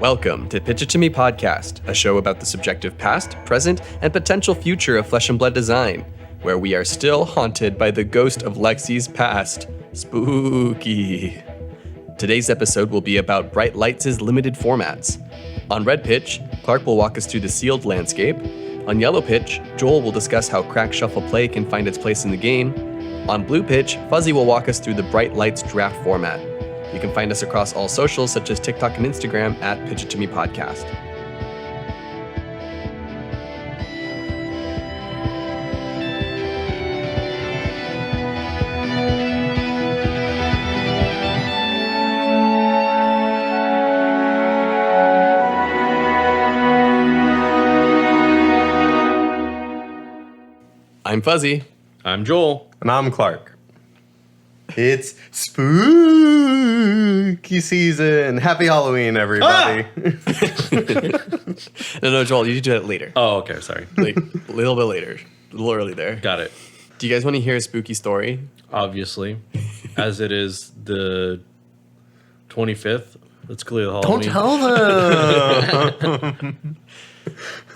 Welcome to Pitch It To Me Podcast, a show about the subjective past, present, and potential future of Flesh and Blood design, where we are still haunted by the ghost of Lexi's past. Spooky. Today's episode will be about Bright Lights' limited formats. On Red Pitch, Clark will walk us through the sealed landscape. On Yellow Pitch, Joel will discuss how crack shuffle play can find its place in the game. On Blue Pitch, Fuzzy will walk us through the Bright Lights draft format. You can find us across all socials such as TikTok and Instagram at Pitch It To Me Podcast. I'm Fuzzy. I'm Joel. And I'm Clark. It's spooky season. Happy Halloween, everybody. No, Joel, you do that later. Oh, okay. Sorry. Like, a little bit later. A little early there. Got it. Do you guys want to hear a spooky story? Obviously. As it is the 25th. Let's clear the Halloween. Don't tell them.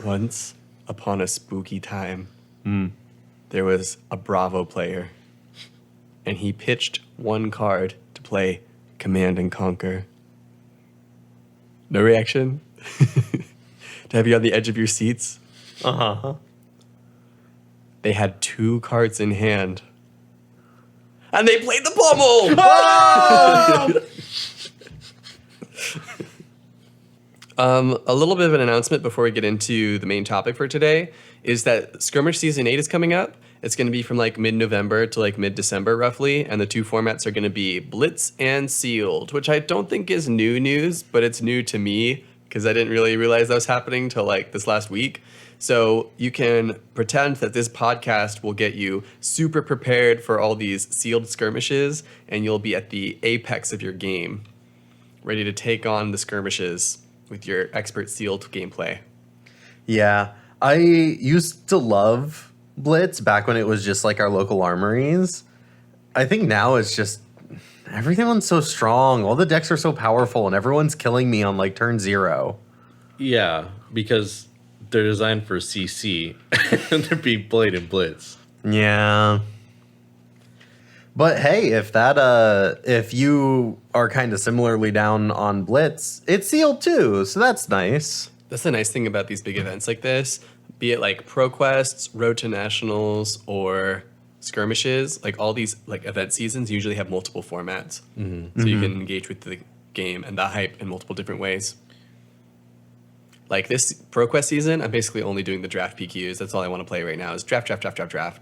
Once upon a spooky time, there was a Bravo player, and he pitched one card to play Command and Conquer. No reaction? To have you on the edge of your seats? Uh-huh. They had two cards in hand, and they played the pommel! A little bit of an announcement before we get into the main topic for today is that Skirmish Season 8 is coming up. It's going to be from like mid-November to like mid-December roughly, and the two formats are going to be Blitz and Sealed, which I don't think is new news, but it's new to me because I didn't really realize that was happening till like this last week. So you can pretend that this podcast will get you super prepared for all these sealed skirmishes, and you'll be at the apex of your game, ready to take on the skirmishes with your expert sealed gameplay. Yeah. I used to love Blitz back when it was just like our local armories. I think now it's just everyone's so strong. All the decks are so powerful, and everyone's killing me on like turn 0. Yeah, because they're designed for CC and they're being played in Blitz. Yeah. But hey, if you are kind of similarly down on Blitz, it's sealed too, so that's nice. That's the nice thing about these big events like this, be it like ProQuests, Road to Nationals, or skirmishes. Like all these like event seasons usually have multiple formats, so you can engage with the game and the hype in multiple different ways. Like this ProQuest season, I'm basically only doing the draft PQs. That's all I want to play right now is draft.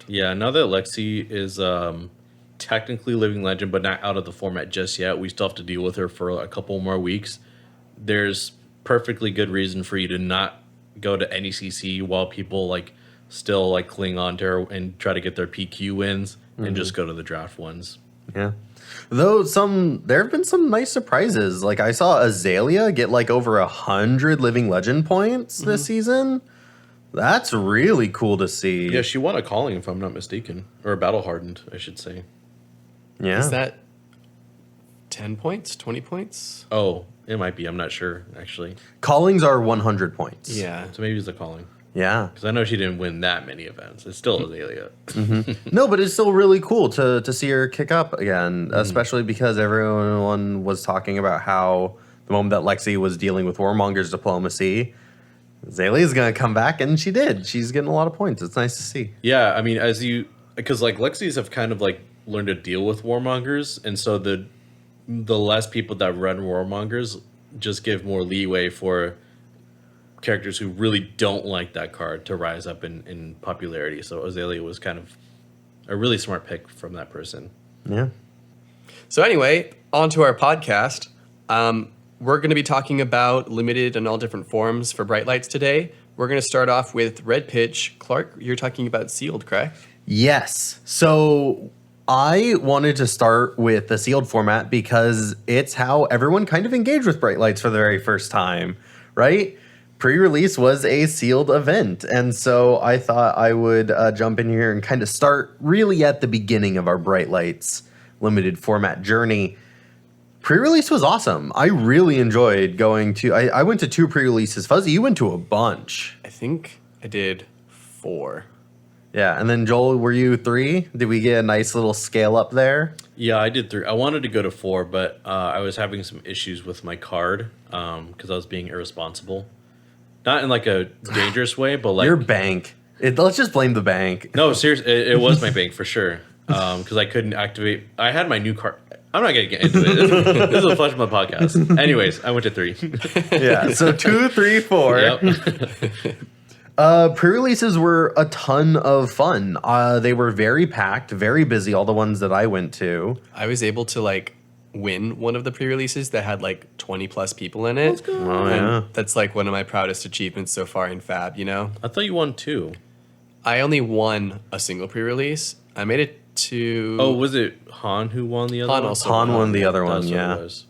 Yeah, now that Lexi is technically living legend, but not out of the format just yet, we still have to deal with her for a couple more weeks. There's perfectly good reason for you to not go to any CC while people like still like cling on to her and try to get their PQ wins and just go to the draft ones. Yeah. Though there have been some nice surprises. Like I saw Azalea get like over 100 living legend points this season. That's really cool to see. Yeah, she won a calling if I'm not mistaken, or a battle hardened, I should say. Yeah. Is that 10 points, 20 points? Oh, it might be. I'm not sure, actually. Callings are 100 points. Yeah. So maybe it's a calling. Yeah. Because I know she didn't win that many events. It's still Azalea. No, but it's still really cool to see her kick up again, especially because everyone was talking about how the moment that Lexi was dealing with Warmonger's diplomacy, Azalea's going to come back, and she did. She's getting a lot of points. It's nice to see. Yeah, I mean, because like Lexi's have kind of like learned to deal with warmongers, and so the less people that run warmongers just give more leeway for characters who really don't like that card to rise up in popularity. So Azalea was kind of a really smart pick from that person. Yeah. So anyway, on to our podcast. We're going to be talking about limited and all different forms for Bright Lights today. We're going to start off with Red Pitch. Clark, you're talking about sealed, correct? Yes. So I wanted to start with the sealed format because it's how everyone kind of engaged with Bright Lights for the very first time, right? Pre-release was a sealed event, and so I thought I would jump in here and kind of start really at the beginning of our Bright Lights limited format journey. Pre-release was awesome. I really enjoyed going to. I went to 2 pre-releases. Fuzzy, you went to a bunch. I think I did 4. Yeah, and then Joel, were you 3? Did we get a nice little scale up there? Yeah, I did 3. I wanted to go to 4, but I was having some issues with my card because I was being irresponsible. Not in like a dangerous way, but like Your bank. Let's just blame the bank. no, seriously, it was my bank for sure. Because I couldn't activate. I had my new card. I'm not gonna get into it. This is a flush of my podcast. Anyways, I went to 3. Yeah, so 2, 3, 4. Yep. Pre-releases were a ton of fun. They were very packed, very busy. All the ones that I went to. I was able to like win one of the pre-releases that had like 20 plus people in it. Oh And yeah. that's like one of my proudest achievements so far in Fab, you know? I thought you won 2. I only won a single pre-release. I made it to... Oh, was it Han who won the other Han one? also Han won the other That's one. what Yeah, it was.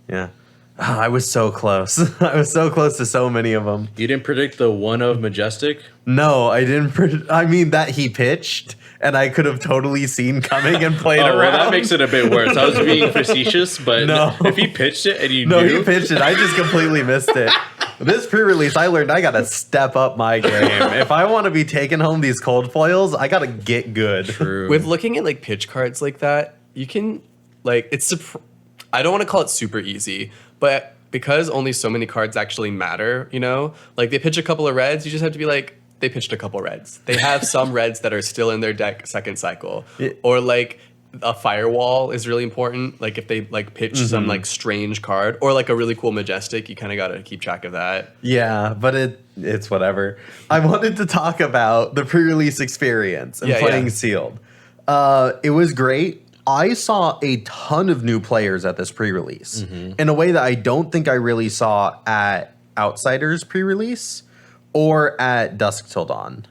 yeah. I was so close. I was so close to so many of them. You didn't predict the one of Majestic? No, I didn't. I mean, that he pitched, and I could have totally seen coming and played around. Well, that makes it a bit worse. I was being facetious, but No. if he pitched it and you No, knew, he pitched it. I just completely missed it. This pre-release, I learned I got to step up my game. If I want to be taking home these cold foils, I got to get good. True. With looking at like pitch cards like that, you can like I don't want to call it super easy, but because only so many cards actually matter, you know, like they pitch a couple of reds, you just have to be like, they pitched a couple reds. They have some reds that are still in their deck second cycle, or like a firewall is really important. Like if they like pitch some like strange card or like a really cool Majestic, you kind of got to keep track of that. Yeah, but it's whatever. I wanted to talk about the pre-release experience and Yeah, playing yeah. sealed. It was great. I saw a ton of new players at this pre-release in a way that I don't think I really saw at Outsiders pre-release or at Dusk Till Dawn.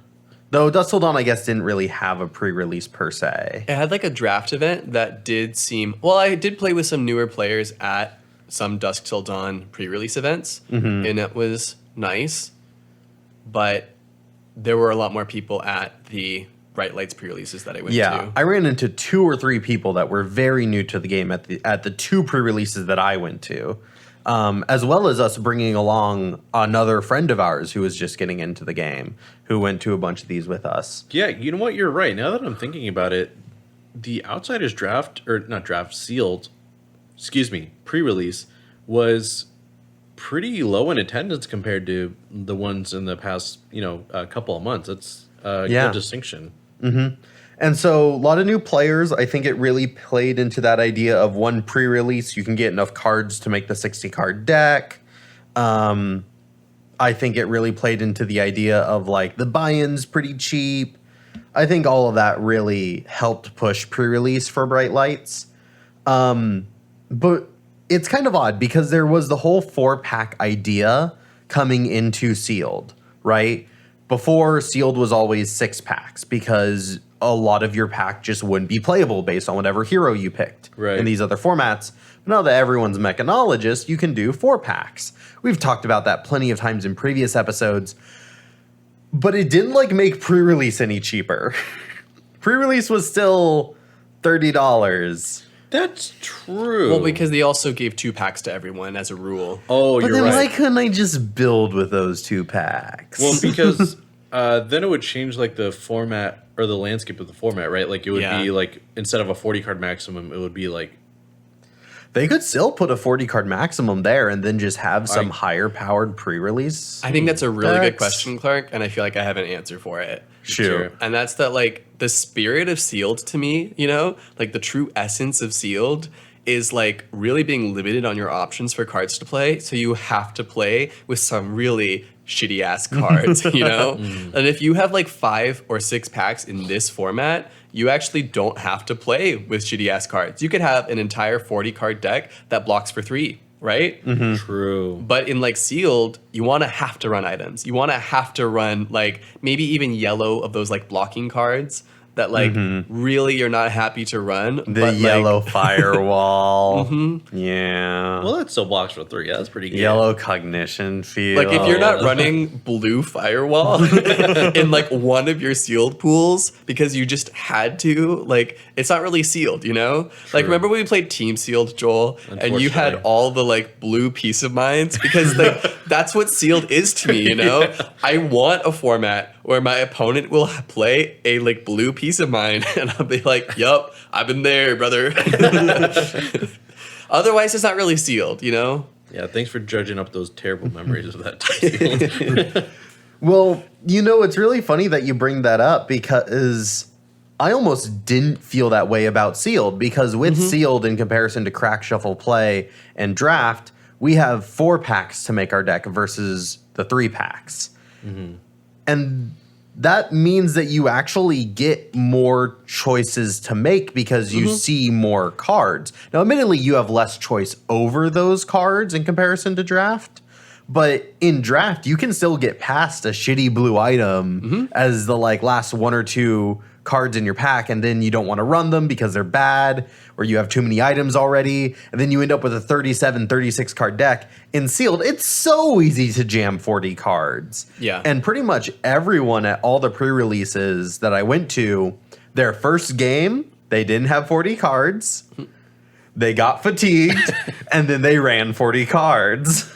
Though Dusk Till Dawn, I guess, didn't really have a pre-release per se. It had like a draft event that did seem well. I did play with some newer players at some Dusk Till Dawn pre-release events, and it was nice. But there were a lot more people at the Bright Lights pre-releases that I went Yeah, to. I ran into 2 or 3 people that were very new to the game at the 2 pre-releases that I went to, as well as us bringing along another friend of ours who was just getting into the game, who went to a bunch of these with us. Yeah, you know what? You're right. Now that I'm thinking about it, the Outsiders draft, or not draft, sealed, pre-release, was pretty low in attendance compared to the ones in the past, a couple of months. That's a good distinction. And so a lot of new players, I think it really played into that idea of one pre-release. You can get enough cards to make the 60-card deck. I think it really played into the idea of like the buy-ins pretty cheap. I think all of that really helped push pre-release for Bright Lights. But it's kind of odd because there was the whole 4-pack idea coming into Sealed, right? Before, Sealed was always 6 packs because a lot of your pack just wouldn't be playable based on whatever hero you picked in these other formats. But now that everyone's mechanologist, you can do 4 packs. We've talked about that plenty of times in previous episodes. But it didn't like make pre-release any cheaper. Pre-release was still $30. That's true. Well, because they also gave 2 packs to everyone as a rule. Oh, But you're then right. why couldn't I just build with those 2 packs? Well, because then it would change like the format or the landscape of the format, right? Like it would be like instead of a 40-card maximum, it would be like they could still put a 40-card maximum there and then just have some higher-powered pre-release. I think that's a really good decks. question, Clark, and I feel like I have an answer for it. Shoot. And that's that, like, the spirit of Sealed to me, you know, like the true essence of Sealed is like really being limited on your options for cards to play. So you have to play with some really shitty ass cards, you know? And if you have like 5 or 6 packs in this format, you actually don't have to play with shitty ass cards. You could have an entire 40 card deck that blocks for 3, right? true. But in like Sealed, you want to have to run items. You want to have to run like maybe even yellow of those like blocking cards that like really you're not happy to run. The yellow firewall. Yeah. Well, that still blocks for 3. That's pretty good. Yellow cognition field. Like if you're not running blue firewall in like one of your sealed pools because you just had to, like it's not really sealed, you know? Like remember when we played team sealed, Joel, and you had all the like blue peace of minds because like that's what sealed is to me, you know? I want a format where my opponent will play a like blue piece of mind and I'll be like, yup, I've been there, brother. Otherwise it's not really sealed, you know? Yeah, thanks for judging up those terrible memories of that time. Well, you know, it's really funny that you bring that up because I almost didn't feel that way about sealed because with sealed in comparison to crack, shuffle, play, and draft, we have 4 packs to make our deck versus the 3 packs. And that means that you actually get more choices to make because you see more cards. Now, admittedly, you have less choice over those cards in comparison to draft. But in draft, you can still get past a shitty blue item as the like last 1 or 2 cards in your pack, and then you don't want to run them because they're bad or you have too many items already, and then you end up with a 37, 36 card deck. In sealed, it's so easy to jam 40 cards. Yeah. And pretty much everyone at all the pre-releases that I went to, their first game, they didn't have 40 cards. They got fatigued, and then they ran 40 cards.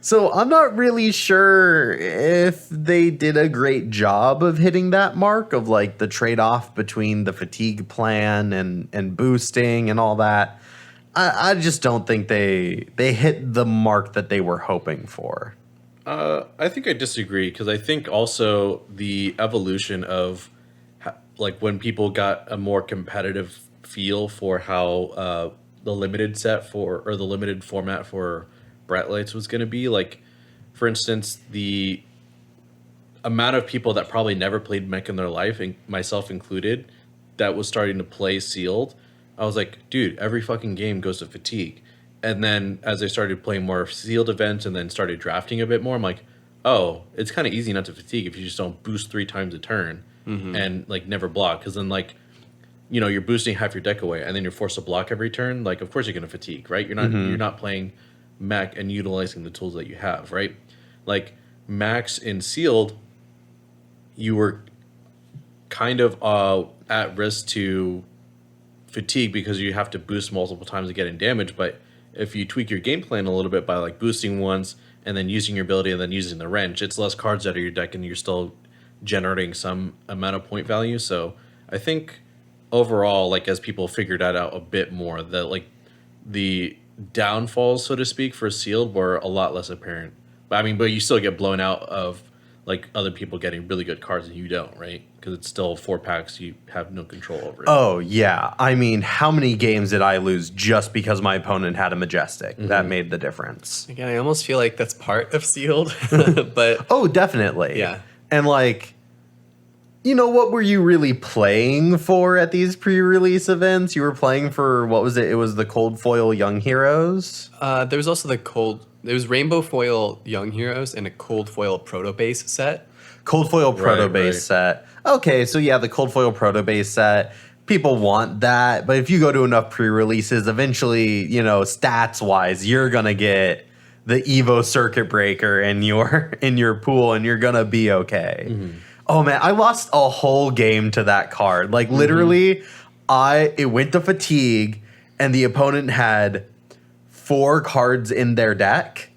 So I'm not really sure if they did a great job of hitting that mark of like the trade-off between the fatigue plan and boosting and all that. I just don't think they hit the mark that they were hoping for. I think I disagree because I think also the evolution of like when people got a more competitive feel for how the limited set for or the limited format for Bright Lights was going to be, like for instance the amount of people that probably never played mech in their life, and myself included, that was starting to play sealed. I was like, dude, every fucking game goes to fatigue. And then as I started playing more sealed events and then started drafting a bit more, I'm like, oh, it's kind of easy not to fatigue if you just don't boost 3 times a turn and like never block, because then like, you know, you're boosting half your deck away and then you're forced to block every turn. Like of course you're going to fatigue, right? You're not playing mech and utilizing the tools that you have, right? Like max in sealed, you were kind of at risk to fatigue because you have to boost multiple times to get in damage. But if you tweak your game plan a little bit by like boosting once and then using your ability and then using the wrench, it's less cards out of your deck and you're still generating some amount of point value. So I think overall, like as people figured that out a bit more, that like the downfalls, so to speak, for sealed were a lot less apparent. But you still get blown out of like other people getting really good cards and you don't, right? Because it's still 4 packs, you have no control over it. Oh yeah, I mean, how many games did I lose just because my opponent had a Majestic? That made the difference. Again, I almost feel like that's part of sealed, but Oh, definitely. Yeah. And like, you know, what were you really playing for at these pre-release events? You were playing for, what was it? It was the Cold Foil Young Heroes? there was also there was Rainbow Foil Young Heroes and a Cold Foil Proto Base set. Cold Foil Proto Right, Base right. set. Okay, so yeah, the Cold Foil Proto Base set. People want that, but if you go to enough pre-releases, eventually, you know, stats-wise, you're gonna get the Evo Circuit Breaker in your pool, and you're gonna be okay. Oh man, I lost a whole game to that card. Like literally, it went to fatigue, and the opponent had 4 cards in their deck,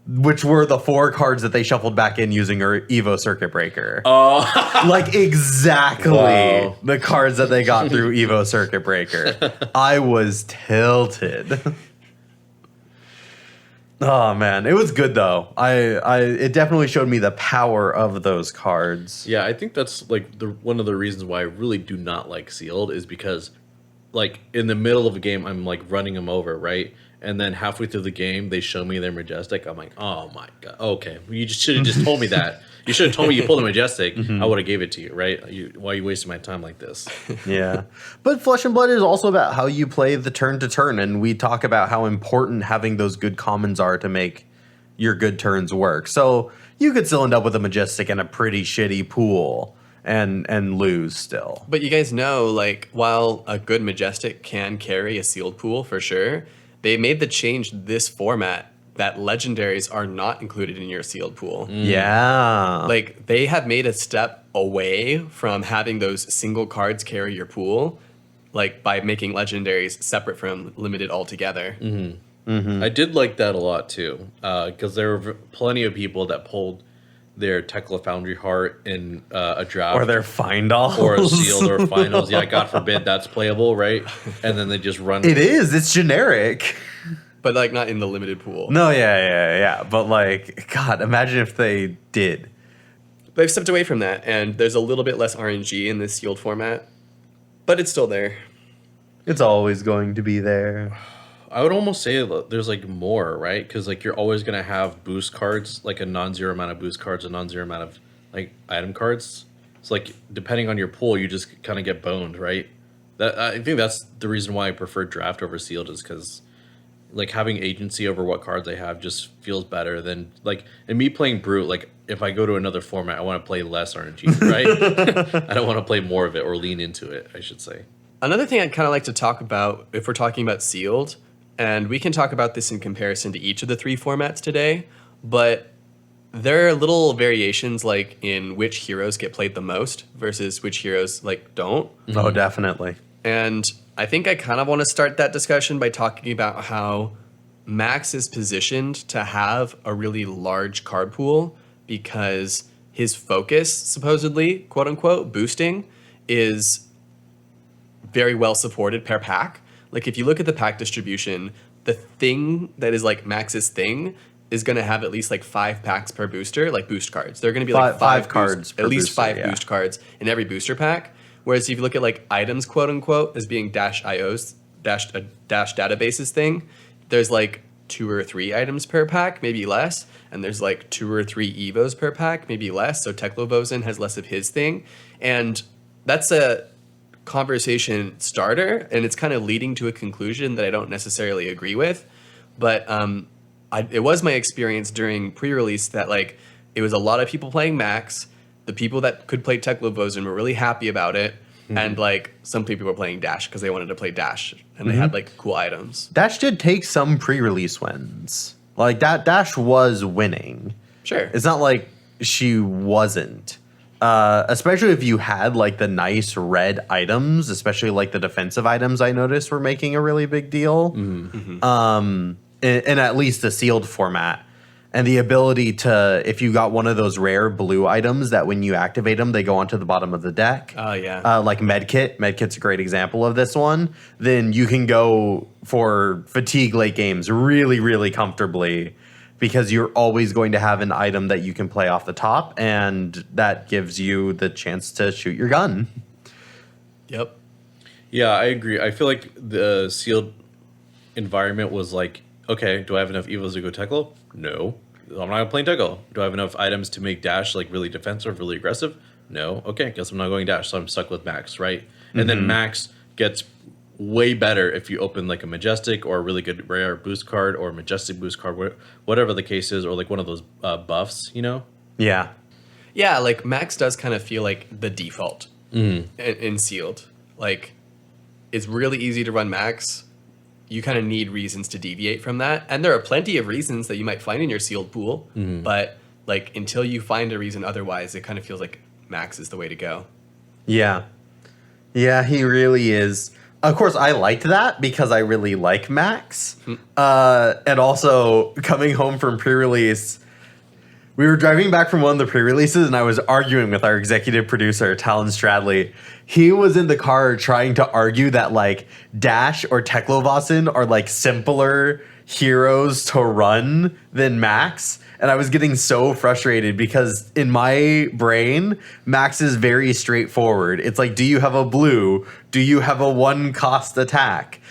which were the 4 cards that they shuffled back in using her Evo Circuit Breaker. Oh, Like exactly Wow. the cards that they got through Evo Circuit Breaker. I was tilted. Oh man, it was good though. It definitely showed me the power of those cards. yeah, I think that's like one of the reasons why I really do not like sealed is because like in the middle of a game, I'm like running them over, right? And then halfway through the game, they show me their Majestic. I'm like, oh my God. Okay. You just should have just told me that. You should have told me you pulled a Majestic. I would have gave it to you, right? Why are you wasting my time like this? Yeah. But Flesh and Blood is also about how you play the turn to turn. And we talk about how important having those good commons are to make your good turns work. So you could still end up with a Majestic and a pretty shitty pool. and lose still. But you guys know, like, while a good Majestic can carry a sealed pool for sure, they made the change this format that legendaries are not included in your sealed pool. Yeah. Like, they have made a step away from having those single cards carry your pool, like, by making legendaries separate from limited altogether. I did like that a lot too, because there were plenty of people that pulled their Tekla Foundry Heart in a draft. Or their Findalls. Or a sealed or finals. Yeah, God forbid that's playable, right? And then they just run. It is. It's generic. But, like, not in the limited pool. No, yeah. But, like, God, imagine if they did. They've stepped away from that, and there's a little bit less RNG in this sealed format, but it's still there. It's always going to be there. I would almost say that there's like more, right? Because like you're always gonna have boost cards, like a non-zero amount of boost cards, a non-zero amount of like item cards. So like depending on your pool, you just kind of get boned, right? That I think that's the reason why I prefer draft over sealed, is because like having agency over what cards I have just feels better than like, and me playing brute. Like if I go to another format, I want to play less RNG, right? I don't want to play more of it or lean into it, I should say. Another thing I'd kind of like to talk about, if we're talking about sealed, and we can talk about this in comparison to each of the three formats today, but there are little variations like in which heroes get played the most versus which heroes like don't. Oh, definitely. And I think I kind of want to start that discussion by talking about how Max is positioned to have a really large card pool because his focus, supposedly, quote unquote, boosting, is very well supported per pack. Like if you look at the pack distribution, the thing that is like Max's thing is going to have at least like 5 packs per booster, like boost cards. They're going to be like five cards per at least booster, 5 yeah. boost cards in every booster pack. Whereas if you look at like items, quote unquote, as being dash IOs, dash databases thing, there's like 2 or 3 items per pack, maybe less. And there's like 2 or 3 Evos per pack, maybe less. So Teklovozen has less of his thing. And that's a conversation starter, and it's kind of leading to a conclusion that I don't necessarily agree with. But it was my experience during pre-release that like it was a lot of people playing Max. The people that could play Teklovozen were really happy about it. And like some people were playing Dash because they wanted to play Dash and they had like cool items. Dash did take some pre-release wins. Like that Dash was winning. Sure. It's not like she wasn't. Especially if you had like the nice red items, especially like the defensive items I noticed were making a really big deal. In at least the sealed format. And the ability to, if you got one of those rare blue items that when you activate them, they go onto the bottom of the deck. Oh, yeah. Like Medkit. Medkit's a great example of this one. Then you can go for fatigue late games really, really comfortably because you're always going to have an item that you can play off the top, and that gives you the chance to shoot your gun. Yep. Yeah, I agree. I feel like the sealed environment was like, okay, do I have enough evils to go Teklo? No. I'm not playing Teklo. Do I have enough items to make Dash like really defensive, really aggressive? No. Okay, guess I'm not going Dash, so I'm stuck with Max, right? And then Max gets way better if you open like a Majestic or a really good rare boost card or Majestic boost card, whatever the case is, or like one of those buffs, you know? Yeah. Yeah, like Max does kind of feel like the default in sealed. Like it's really easy to run Max. You kind of need reasons to deviate from that. And there are plenty of reasons that you might find in your sealed pool. But like until you find a reason otherwise, it kind of feels like Max is the way to go. Yeah. Yeah, he really is. Of course, I liked that because I really like Max. And also, coming home from pre-release, we were driving back from one of the pre-releases, and I was arguing with our executive producer, Talon Stradley. He was in the car trying to argue that, like, Dash or Teklovozen are, like, simpler heroes to run than Max. And I was getting so frustrated because in my brain, Max is very straightforward. It's like, do you have a blue? Do you have a 1-cost attack?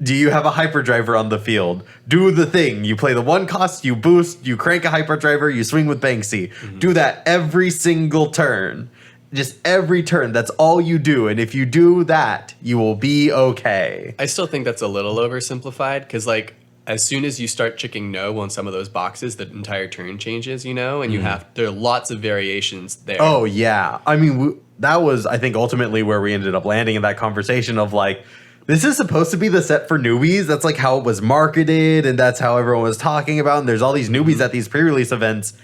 Do you have a hyperdriver on the field? Do the thing. You play the 1-cost, you boost, you crank a hyperdriver, you swing with Banksy. Do that every single turn. Just every turn. That's all you do. And if you do that, you will be okay. I still think that's a little oversimplified because like as soon as you start checking no on some of those boxes, the entire turn changes, and there are lots of variations there. Oh, yeah. I mean, that was, I think, ultimately where we ended up landing in that conversation of like, this is supposed to be the set for newbies. That's like how it was marketed, and that's how everyone was talking about. And there's all these newbies at these pre-release events.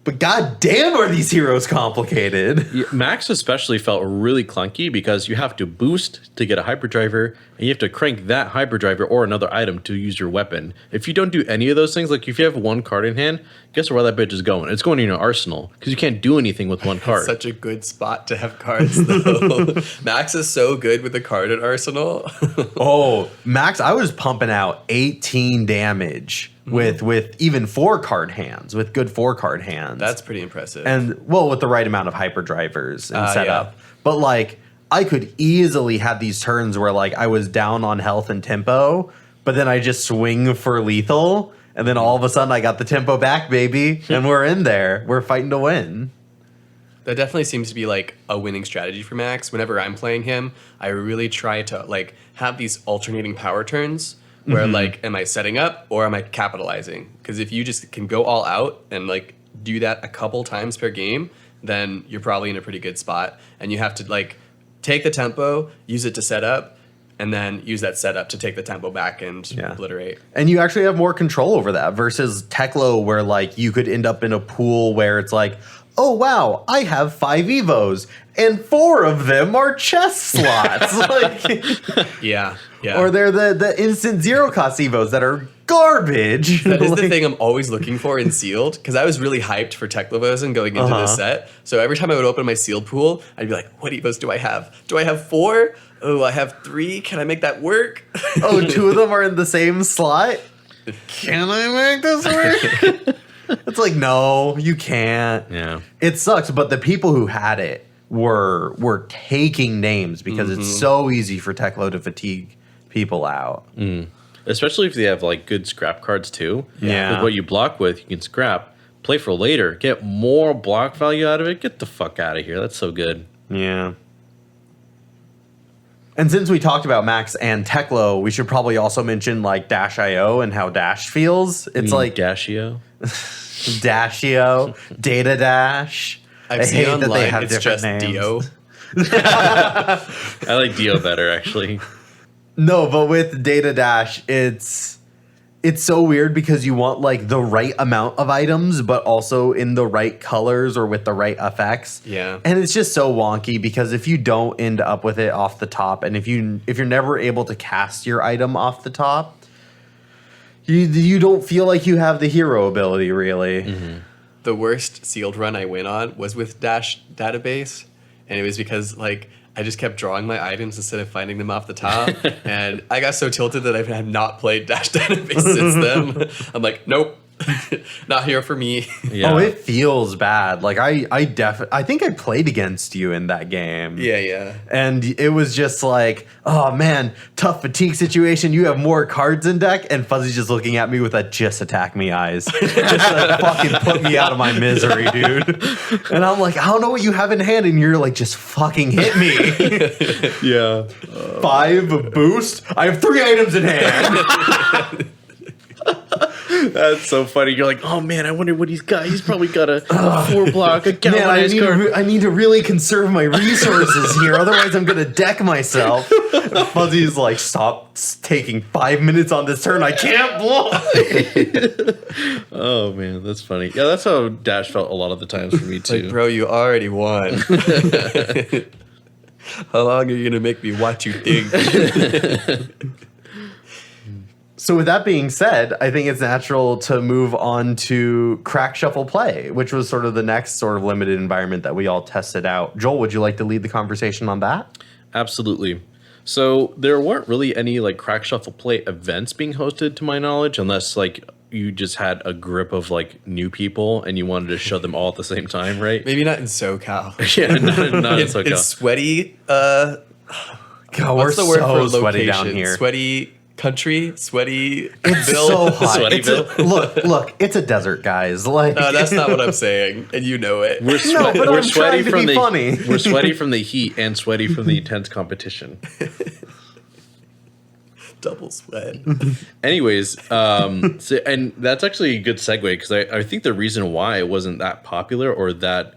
But goddamn, are these heroes complicated? Yeah, Max especially felt really clunky because you have to boost to get a hyperdriver, and you have to crank that hyperdriver or another item to use your weapon. If you don't do any of those things, like if you have one card in hand, guess where that bitch is going? It's going in your arsenal because you can't do anything with one card. Such a good spot to have cards, though. Max is so good with the card at arsenal. Oh, Max, I was pumping out 18 damage with even 4-card hands, with good 4-card hands. That's pretty impressive. And, well, with the right amount of hyperdrivers and setup. Yeah. But, like, I could easily have these turns where, like, I was down on health and tempo, but then I just swing for lethal, and then all of a sudden I got the tempo back, baby, and we're in there. We're fighting to win. That definitely seems to be like a winning strategy for Max. Whenever I'm playing him, I really try to like have these alternating power turns where like, am I setting up or am I capitalizing? Because if you just can go all out and like do that a couple times per game, then you're probably in a pretty good spot. And you have to like take the tempo, use it to set up, and then use that setup to take the tempo back and obliterate. And you actually have more control over that versus Teklo, where like you could end up in a pool where it's like, oh wow, I have 5 Evos and 4 of them are chest slots. Like, yeah. Or they're the instant 0-cost Evos that are garbage. That is the thing I'm always looking for in sealed, because I was really hyped for Teklovozin going into this set. So every time I would open my sealed pool, I'd be like, what Evos do I have? Do I have 4? Oh, I have 3. Can I make that work? Oh, 2 of them are in the same slot? Can I make this work? It's like, no, you can't. Yeah. It sucks, but the people who had it were taking names because it's so easy for Teklo to fatigue people out. Especially if they have like good scrap cards too. Yeah. With what you block with, you can scrap, play for later, get more block value out of it. Get the fuck out of here. That's so good. Yeah. And since we talked about Max and Teklo, we should probably also mention like Dash.io and how Dash feels. It's like Dashio. Dashio, Data Dash. I've seen online it's just Dio. I like Dio better actually. No, but with Data Dash, it's so weird because you want like the right amount of items, but also in the right colors or with the right effects. Yeah. And it's just so wonky because if you don't end up with it off the top, and if you're never able to cast your item off the top, you don't feel like you have the hero ability really. The worst sealed run I went on was with Dash database, and it was because like I just kept drawing my items instead of finding them off the top, and I got so tilted that I have not played Dash database since then. I'm like, nope, not here for me. Yeah. Oh, it feels bad. Like I think I played against you in that game. Yeah. And it was just like, oh man, tough fatigue situation. You have more cards in deck, and Fuzzy's just looking at me with that just attack me eyes. Just like fucking put me out of my misery, dude. And I'm like, I don't know what you have in hand, and you're like, just fucking hit me. Yeah. 5 boost. I have 3 items in hand. That's so funny. You're like, oh man, I wonder what he's got. He's probably got a 4 block, a Man, galvanized card. I need to really conserve my resources here, otherwise I'm gonna deck myself. Fuzzy's like, stop taking 5 minutes on this turn. I can't block. Oh man, that's funny. Yeah, that's how Dash felt a lot of the times for me too. Like, bro, you already won. How long are you gonna make me watch you think? So with that being said, I think it's natural to move on to Crack Shuffle Play, which was sort of the next sort of limited environment that we all tested out. Joel, would you like to lead the conversation on that? Absolutely. So there weren't really any like Crack Shuffle Play events being hosted to my knowledge, unless like you just had a grip of like new people and you wanted to show them all at the same time, right? Maybe not in SoCal. Yeah, not in SoCal. It's sweaty. God, What's we're the word so for sweaty location? down here. Sweaty country, sweaty. It's Bill. so hot. Sweatyville? Look, it's a desert, guys. Like, No, that's not what I'm saying, and you know it. We're, No, but we're I'm sweaty trying to from be the funny. We're sweaty from the heat and sweaty from the intense competition. Double sweat. Anyways, so, and that's actually a good segue because I think the reason why it wasn't that popular or that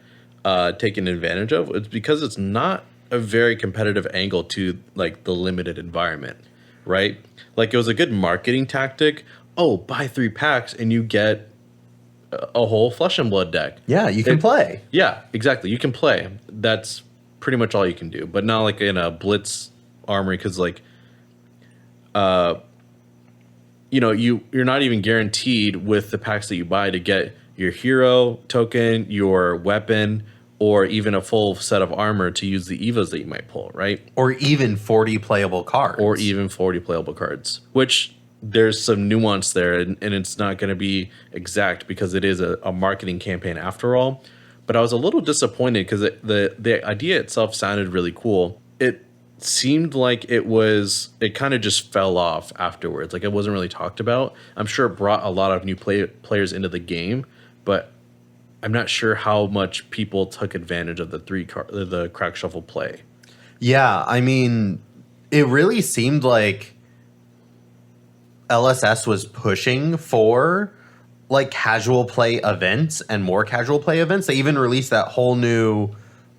taken advantage of is because it's not a very competitive angle to like the limited environment, right? Like it was a good marketing tactic. Oh, buy 3 packs and you get a whole Flesh and Blood deck. Yeah, you can play. Yeah, exactly. You can play. That's pretty much all you can do, but not like in a Blitz armory because like you're not even guaranteed with the packs that you buy to get your hero token, your weapon, or even a full set of armor to use the evos that you might pull, right? Or even 40 playable cards. Or even 40 playable cards, which there's some nuance there, and it's not going to be exact because it is a marketing campaign after all. But I was a little disappointed because the idea itself sounded really cool. It seemed like it kind of just fell off afterwards. Like it wasn't really talked about. I'm sure it brought a lot of new players into the game, but I'm not sure how much people took advantage of the crack shuffle play. Yeah, I mean, it really seemed like LSS was pushing for like casual play events and more casual play events. They even released that whole new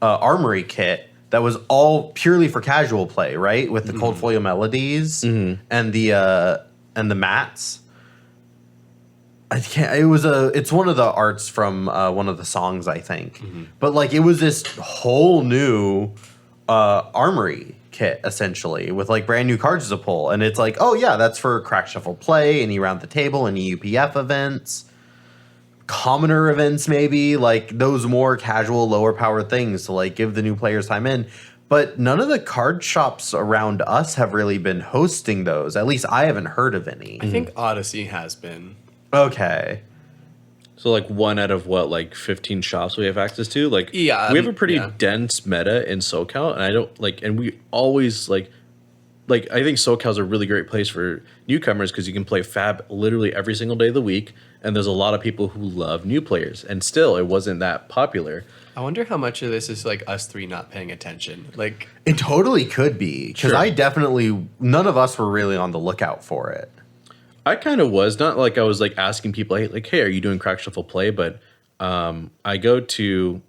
armory kit that was all purely for casual play, right? With the Cold Folio Melodies and the mats. I can't. It's one of the arts from one of the songs, I think. But like, it was this whole new armory kit essentially with like brand new cards to pull, and it's like, oh yeah, that's for crack shuffle play, any round the table, any UPF events, commoner events, maybe like those more casual, lower power things to like give the new players time in. But none of the card shops around us have really been hosting those. At least I haven't heard of any. I think Odyssey has been. Okay. So like 1 out of what, like 15 shops we have access to? Like Yeah, we have a pretty yeah. dense meta in SoCal, and I don't like, and we always like I think SoCal's a really great place for newcomers because you can play Fab literally every single day of the week, and there's a lot of people who love new players, and still it wasn't that popular. I wonder how much of this is like us three not paying attention. Like, It totally could be, because Sure. none of us were really on the lookout for it. I kind of was not like I was like asking people, hey, are you doing crack shuffle play? But I go to,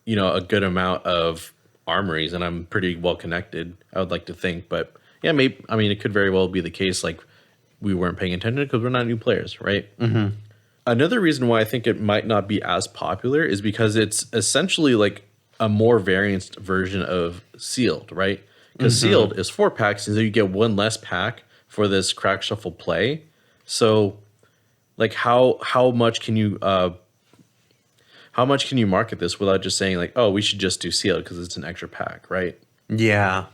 a good amount of armories, and I'm pretty well connected, I would like to think. But yeah, maybe, I mean, it could very well be the case. Like we weren't paying attention because we're not new players, right? Mm-hmm. Another reason why I think it might not be as popular is because it's essentially like a more variant version of Sealed, right? Because Sealed is 4 packs, and so you get 1 less pack for this crack shuffle play. So, like, how much can you market this without just saying like, oh, we should just do Sealed because it's an extra pack, right? Yeah.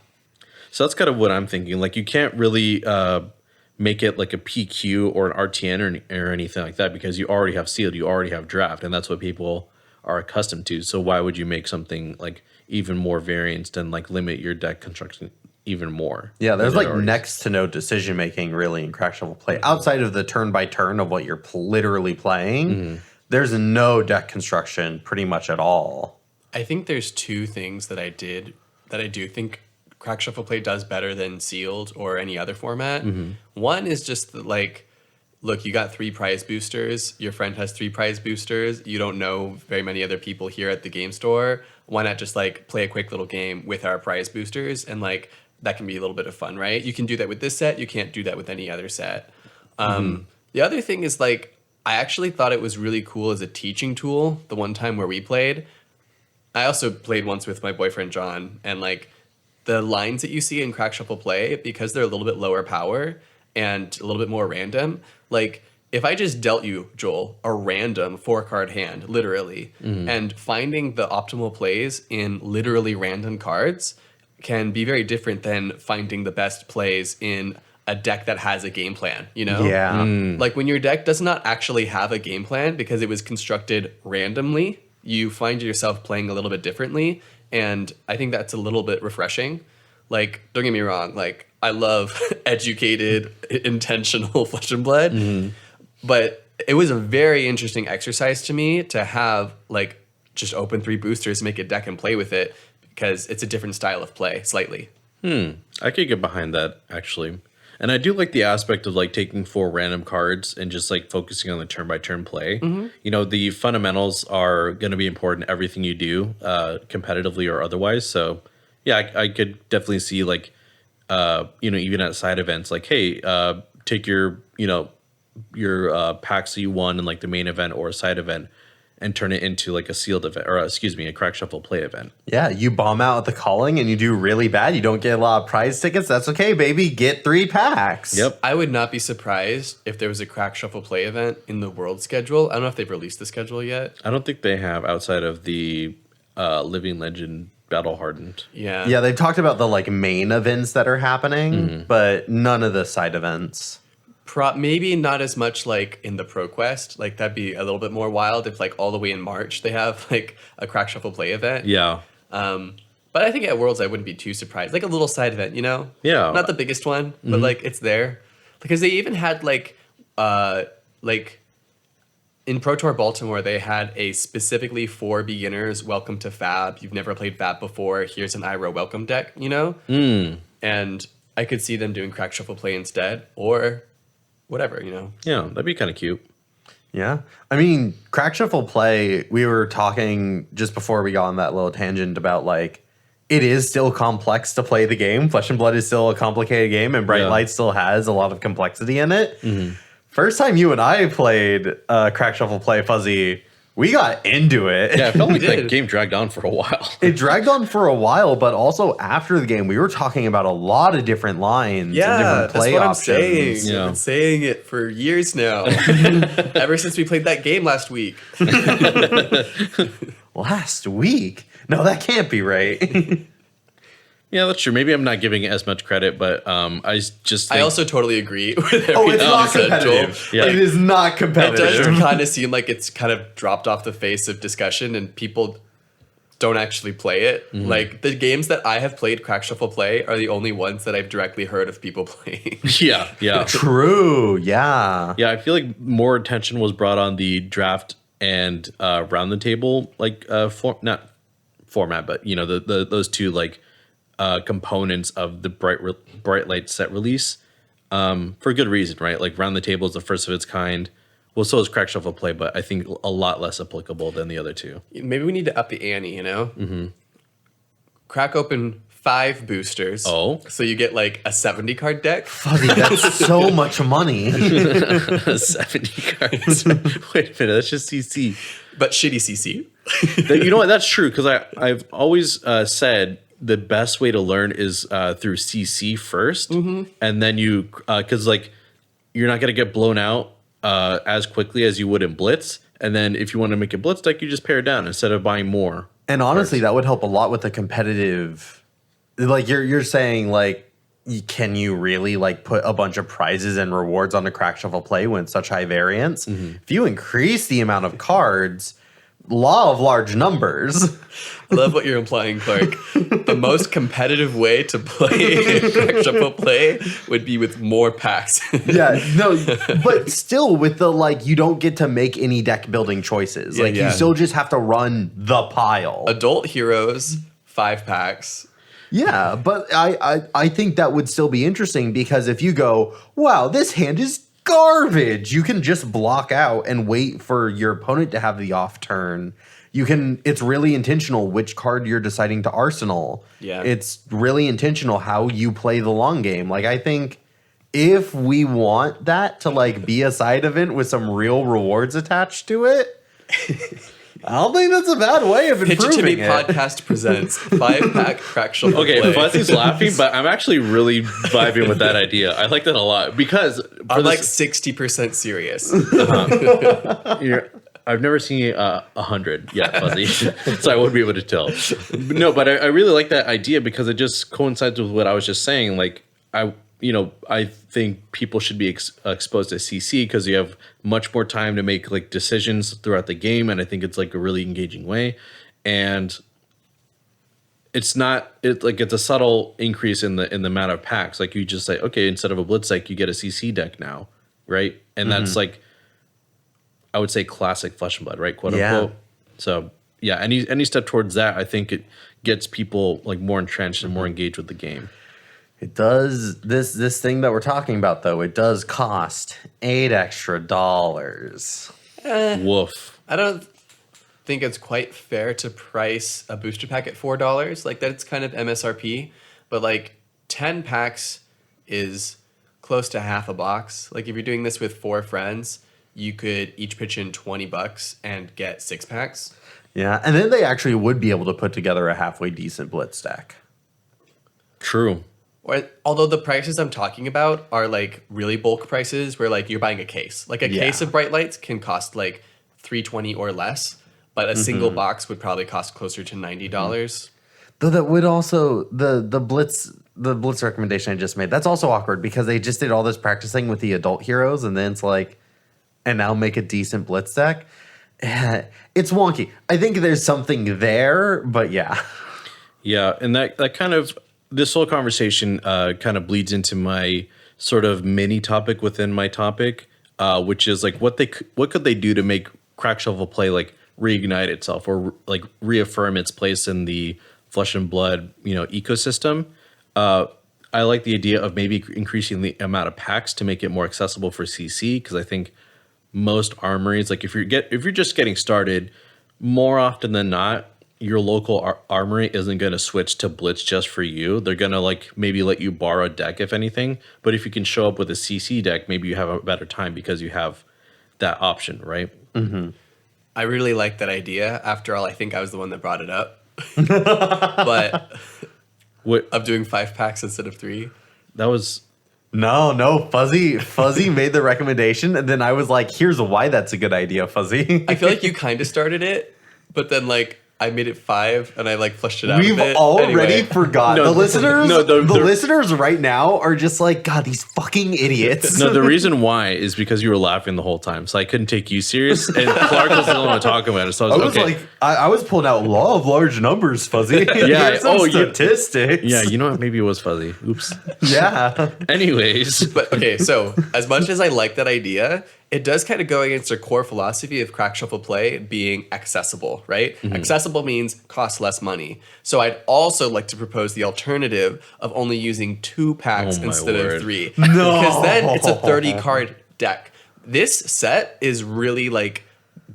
So that's kind of what I'm thinking. Like, you can't really make it like a PQ or an RTN or anything like that because you already have Sealed, you already have Draft, and that's what people are accustomed to. So why would you make something like even more variants and like limit your deck construction even more? Yeah, there's than it like already is? next to no decision making really in crack shuffle play. Outside of the turn by turn of what you're literally playing, there's no deck construction pretty much at all. I think there's 2 things that I do think Crack Shuffle Play does better than Sealed or any other format. One is just that, like, look, you got 3 prize boosters. Your friend has 3 prize boosters. You don't know very many other people here at the game store. Why not just like play a quick little game with our prize boosters, and like that can be a little bit of fun, right? You can do that with this set. You can't do that with any other set. The other thing is, like, I actually thought it was really cool as a teaching tool the one time where we played. I also played once with my boyfriend John, and like the lines that you see in Crack Shuffle Play, because they're a little bit lower power and a little bit more random, like if I just dealt you, Joel, a random 4-card hand, literally, and finding the optimal plays in literally random cards can be very different than finding the best plays in a deck that has a game plan, Yeah. Like when your deck does not actually have a game plan because it was constructed randomly, you find yourself playing a little bit differently. And I think that's a little bit refreshing. Like, don't get me wrong, like I love educated, intentional Flesh and Blood, but it was a very interesting exercise to me to have like just open 3 boosters, make a deck and play with it, because it's a different style of play slightly. I could get behind that, actually. And I do like the aspect of like taking 4 random cards and just like focusing on the turn by turn play. You know, the fundamentals are going to be important in everything you do, competitively or otherwise. So yeah, I could definitely see like, you know, even at side events, like, hey, take your, you know, your packs that you won in like the main event or a side event and turn it into like a sealed event, or excuse me, a crack shuffle play event. Yeah, you bomb out at the calling and you do really bad. You don't get a lot of prize tickets. That's okay, baby. Get 3 packs. Yep. I would not be surprised if there was a crack shuffle play event in the world schedule. I don't know if they've released the schedule yet. I don't think they have outside of the Living Legend Battle Hardened. Yeah. Yeah, they've talked about the like main events that are happening, but none of the side events. Maybe not as much like in the ProQuest. Like that'd be a little bit more wild if like all the way in March they have like a crack shuffle play event. Yeah. But I think at Worlds I wouldn't be too surprised. Like a little side event, you know? Yeah. Not the biggest one, but like it's there. Because they even had like in Pro Tour Baltimore, they had a specifically for beginners, welcome to Fab. You've never played Fab before. Here's an IRO welcome deck, you know? And I could see them doing crack shuffle play instead, or whatever, you know? Yeah, that'd be kind of cute. Yeah. I mean, crack shuffle play, we were talking just before we got on that little tangent about like, it is still complex to play the game. Flesh and Blood is still a complicated game, and Bright Light still has a lot of complexity in it. First time you and I played crack shuffle play, Fuzzy, we got into it. Yeah, it felt like did. that game dragged on for a while. It dragged on for a while, but also after the game, we were talking about a lot of different lines and different play that's what options. I'm saying. Yeah. I've been saying it for years now. Ever since we played that game last week. Last week? No, that can't be right. Yeah, that's true. Maybe I'm not giving it as much credit, but I just think, I also totally agree with everything Oh, it's not you said, Joel. competitive. Yeah. It is not It competitive. does kind of seem like it's kind of dropped off the face of discussion and people don't actually play it. Like the games that I have played crack shuffle play are the only ones that I've directly heard of people playing. yeah. True, yeah. Yeah, I feel like more attention was brought on the draft and round the table, like not format, but you know those two like components of the bright light set release, for good reason, right? Like round the table is the first of its kind. Well, so is crack shuffle play, but I think a lot less applicable than the other two. Maybe we need to up the ante, you know? Crack open 5 boosters. Oh. So you get like a 70 card deck. Fuzzy, that's so much money. 70 cards. Wait a minute, that's just CC. But shitty CC. You know what? That's true, because I've always said the best way to learn is through CC first, and then you because like you're not gonna get blown out as quickly as you would in Blitz, and then if you want to make a Blitz deck, you just pare down instead of buying more. And honestly, that would help a lot with the competitive. Like you're saying, like, can you really like put a bunch of prizes and rewards on a crack shuffle play when it's such high variance? If you increase the amount of cards, law of large numbers. I love what you're implying, Clark. The most competitive way to play crack shuffle play would be with more packs. Yeah, no, but still with the like, you don't get to make any deck building choices. Like you still just have to run the pile. Adult Heroes, 5 packs. Yeah, but I think that would still be interesting because if you go, wow, this hand is garbage, you can just block out and wait for your opponent to have the off turn. It's really intentional which card you're deciding to arsenal. Yeah. It's really intentional how you play the long game. Like I think if we want that to like be a side event with some real rewards attached to it, I don't think that's a bad way of Pitch improving It To Me it. podcast presents 5-pack crack shuffle Okay, play. Fuzzy's laughing, but I'm actually really vibing with that idea. I like that a lot because I'm like 60% serious. I've never seen 100 yet, Fuzzy, so I wouldn't be able to tell. But I really like that idea because it just coincides with what I was just saying. Like I think people should be exposed to CC because you have much more time to make like decisions throughout the game, and I think it's like a really engaging way. And it's a subtle increase in the amount of packs. Like you just say, okay, instead of a Blitz deck, you get a CC deck now, right? And that's like, I would say classic Flesh and Blood, right? Quote unquote. So yeah, any step towards that, I think it gets people like more entrenched and more engaged with the game. It does this thing that we're talking about though. It does cost $8 extra. Woof. I don't think it's quite fair to price a booster pack at $4. Like that's kind of MSRP, but like 10 packs is close to half a box. Like if you're doing this with 4 friends, you could each pitch in $20 and get 6 packs. Yeah, and then they actually would be able to put together a halfway decent blitz deck. True. Although the prices I'm talking about are like really bulk prices where like you're buying a case. Like a case of bright lights can cost like $320 or less, but a single box would probably cost closer to $90. Though that would also the blitz recommendation I just made, that's also awkward because they just did all this practicing with the adult heroes and then it's like, and now make a decent blitz deck. It's wonky. I think there's something there, but yeah. Yeah, and that kind of, this whole conversation kind of bleeds into my sort of mini topic within my topic, which is like what could they do to make Crack Shuffle play like reignite itself or like reaffirm its place in the Flesh and Blood ecosystem. I like the idea of maybe increasing the amount of packs to make it more accessible for CC because I think most armories, like if you're just getting started, more often than not, your local armory isn't going to switch to Blitz just for you. They're going to like maybe let you borrow a deck if anything. But if you can show up with a CC deck, maybe you have a better time because you have that option, right? Mm-hmm. I really like that idea. After all, I think I was the one that brought it up. But of doing 5 packs instead of 3. That was... No, Fuzzy made the recommendation, and then I was like, here's why that's a good idea, Fuzzy. I feel like you kind of started it, but then like I made it 5 and I like flushed it out. We've a bit. already forgot. No, the listeners, the listeners right now are just like, God, these fucking idiots. No, the reason why is because you were laughing the whole time, so I couldn't take you serious, and Clark was the only one talking about it. So I was okay. Like, I was pulling out law of large numbers, Fuzzy. Yeah. Here's some statistics. Yeah, you know what? Maybe it was Fuzzy. Oops. Yeah. Anyways, but okay. So as much as I like that idea, it does kind of go against our core philosophy of Crack Shuffle play being accessible, right? Mm-hmm. Accessible means cost less money. So I'd also like to propose the alternative of only using 2 packs instead of 3. No. Because then it's a 30 card deck. This set is really like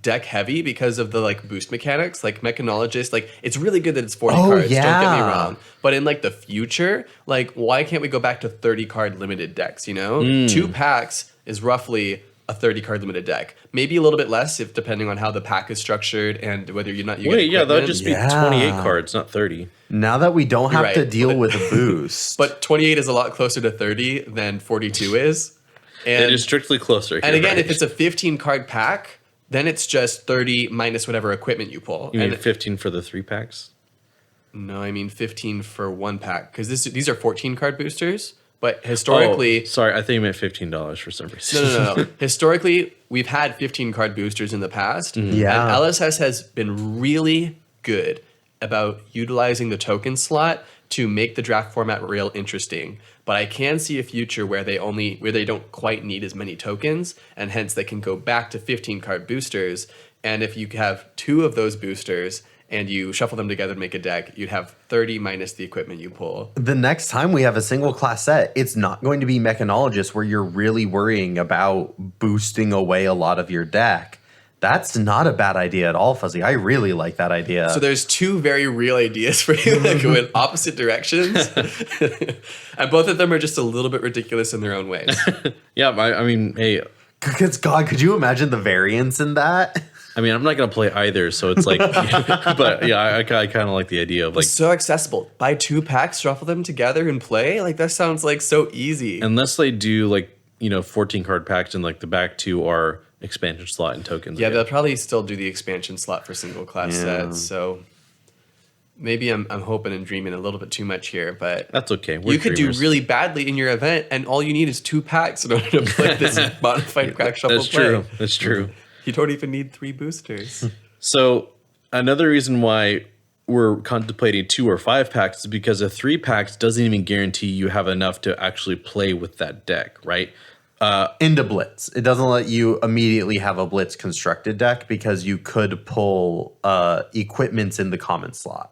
deck heavy because of the like boost mechanics, like Mechanologist. Like it's really good that it's 40 cards, yeah. don't get me wrong. But in like the future, like why can't we go back to 30 card limited decks, 2 packs is roughly a 30 card limited deck. Maybe a little bit less if depending on how the pack is structured and whether you Wait, yeah, that would just be 28 cards, not 30. Now that we don't have to deal with a boost. But 28 is a lot closer to 30 than 42 is. And, it is strictly closer. And again, if it's a 15 card pack, then it's just 30 minus whatever equipment you pull. You mean 15 for the 3 packs? No, I mean 15 for 1 pack because these are 14 card boosters. But historically... sorry, I think you meant $15 for some reason. No. Historically, we've had 15 card boosters in the past. Mm-hmm. Yeah. And LSS has been really good about utilizing the token slot to make the draft format real interesting. But I can see a future where they don't quite need as many tokens, and hence they can go back to 15 card boosters. And if you have 2 of those boosters and you shuffle them together to make a deck, you'd have 30 minus the equipment you pull. The next time we have a single class set, it's not going to be Mechanologist where you're really worrying about boosting away a lot of your deck. That's not a bad idea at all, Fuzzy. I really like that idea. So there's 2 very real ideas for you that go in opposite directions. And both of them are just a little bit ridiculous in their own ways. Yeah, I mean, hey. Because, God, could you imagine the variance in that? I mean, I'm not going to play either, so it's like... but yeah, I kind of like the idea of like... It's so accessible. Buy 2 packs, shuffle them together, and play? Like, that sounds like so easy. Unless they do like, 14 card packs and like the back 2 are expansion slot and tokens. Yeah, they'll probably still do the expansion slot for single class sets, so... Maybe I'm hoping and dreaming a little bit too much here, but... That's okay. You could do really badly in your event, and all you need is 2 packs in order to play this modified Crack Shuffle play. That's true. You don't even need 3 boosters. So another reason why we're contemplating 2 or 5 packs is because a 3 packs doesn't even guarantee you have enough to actually play with that deck, right? Into Blitz. It doesn't let you immediately have a Blitz constructed deck because you could pull equipments in the common slot.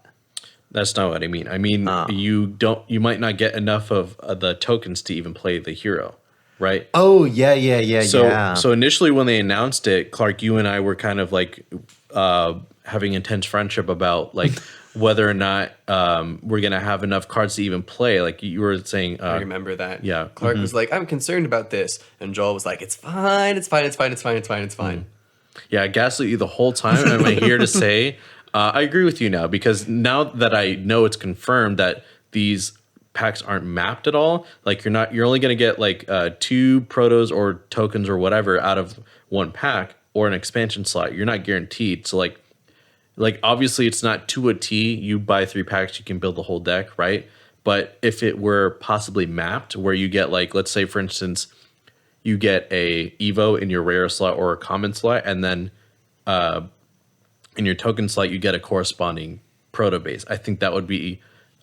That's not what I mean. I mean, you might not get enough of the tokens to even play the hero, right? Oh, yeah. So initially when they announced it, Clark, you and I were kind of like having intense friendship about like whether or not we're gonna have enough cards to even play. Like you were saying, I remember that. yeah. Clark was like, "I'm concerned about this," and Joel was like, "It's fine. It's fine." Yeah, I gaslit you the whole time. And I'm here to say, I agree with you now, because now that I know it's confirmed that these packs aren't mapped at all, like you're only going to get like 2 protos or tokens or whatever out of one pack or an expansion slot. You're not guaranteed. So like obviously it's not to a T. You buy 3 packs, you can build the whole deck, right? But if it were possibly mapped, where you get like, let's say for instance, you get a Evo in your rare slot or a common slot, and then in your token slot you get a corresponding proto base. I think that would be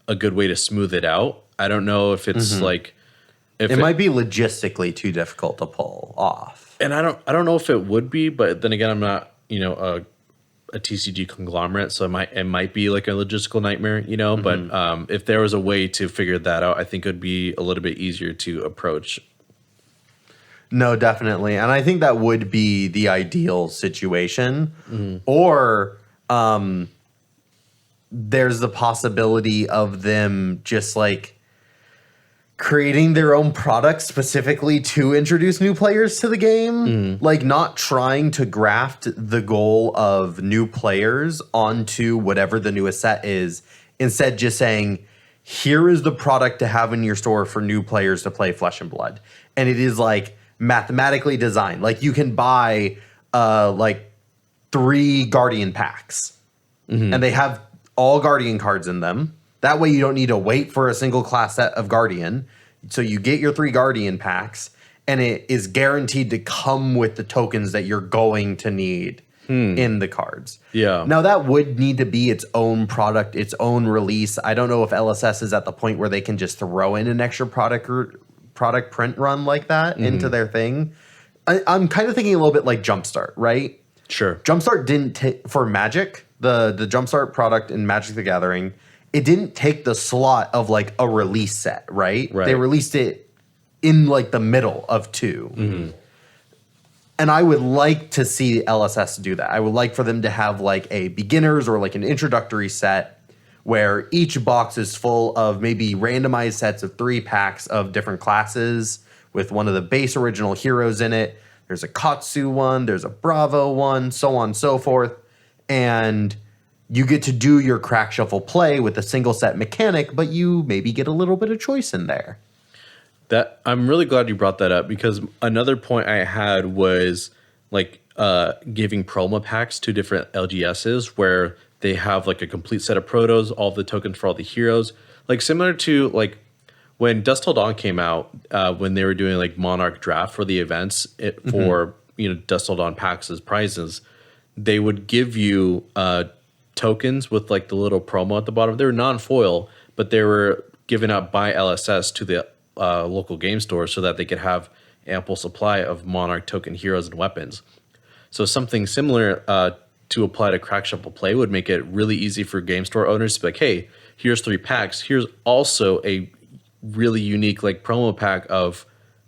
a good way to smooth it out. I don't know if it's like if it might be logistically too difficult to pull off. And I don't know if it would be, but then again, I'm not a TCG conglomerate, so it might be like a logistical nightmare, But if there was a way to figure that out, I think it would be a little bit easier to approach. No, definitely. And I think that would be the ideal situation. Or there's the possibility of them just like creating their own product specifically to introduce new players to the game. Like not trying to graft the goal of new players onto whatever the newest set is. Instead, just saying, here is the product to have in your store for new players to play Flesh and Blood. And it is like mathematically designed. Like you can buy like 3 Guardian packs and they have all Guardian cards in them. That way you don't need to wait for a single class set of Guardian. So you get your 3 Guardian packs and it is guaranteed to come with the tokens that you're going to need in the cards. Yeah. Now that would need to be its own product, its own release. I don't know if LSS is at the point where they can just throw in an extra product print run like that into their thing. I'm kind of thinking a little bit like Jumpstart, right? Sure. Jumpstart didn't take for Magic, the Jumpstart product in Magic the Gathering, it didn't take the slot of like a release set, right? They released it in like the middle of 2. And I would like to see LSS do that. I would like for them to have like a beginners or like an introductory set where each box is full of maybe randomized sets of 3 packs of different classes with one of the base original heroes in it. There's a Katsu one, there's a Bravo one, so on and so forth. And you get to do your crack shuffle play with a single set mechanic, but you maybe get a little bit of choice in there. That I'm really glad you brought that up, because another point I had was like giving promo packs to different LGSs where they have like a complete set of protos, all the tokens for all the heroes, like similar to like when Dusk Till Dawn came out, when they were doing like Monarch draft for the events for Dusk Till Dawn packs as prizes, they would give you tokens with like the little promo at the bottom. They were non-foil, but they were given out by LSS to the local game stores so that they could have ample supply of Monarch token heroes and weapons. So something similar to apply to Crack Shuffle Play would make it really easy for game store owners to be like, hey, here's 3 packs. Here's also a really unique like promo pack of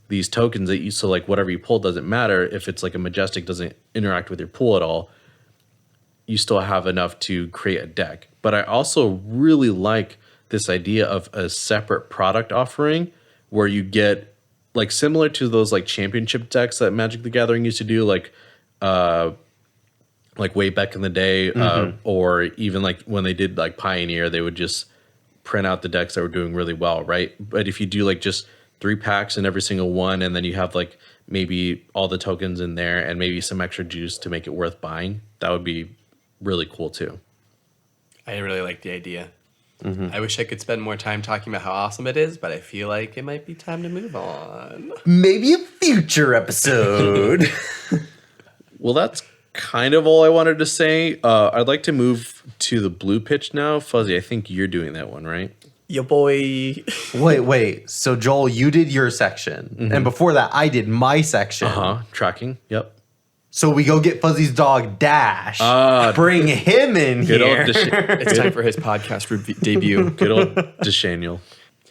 these tokens that you, so like whatever you pull doesn't matter. If it's like a Majestic doesn't interact with your pool at all, you still have enough to create a deck. But I also really like this idea of a separate product offering where you get like similar to those like championship decks that Magic the Gathering used to do, like way back in the day, or even like when they did like Pioneer, they would just print out the decks that were doing really well, right? But if you do like just 3 packs in every single one, and then you have like maybe all the tokens in there and maybe some extra juice to make it worth buying, that would be really cool too. I really like the idea. I wish I could spend more time talking about how awesome it is, but I feel like it might be time to move on. Maybe a future episode. Well, that's kind of all I wanted to say. I'd like to move to the blue pitch now. Fuzzy, I think you're doing that one, right? Yo, boy. Wait. So, Joel, you did your section. And before that, I did my section. Tracking. Yep. So we go get Fuzzy's dog Dash. Bring him in Good here. old It's time for his podcast debut. Good old Deshaniel.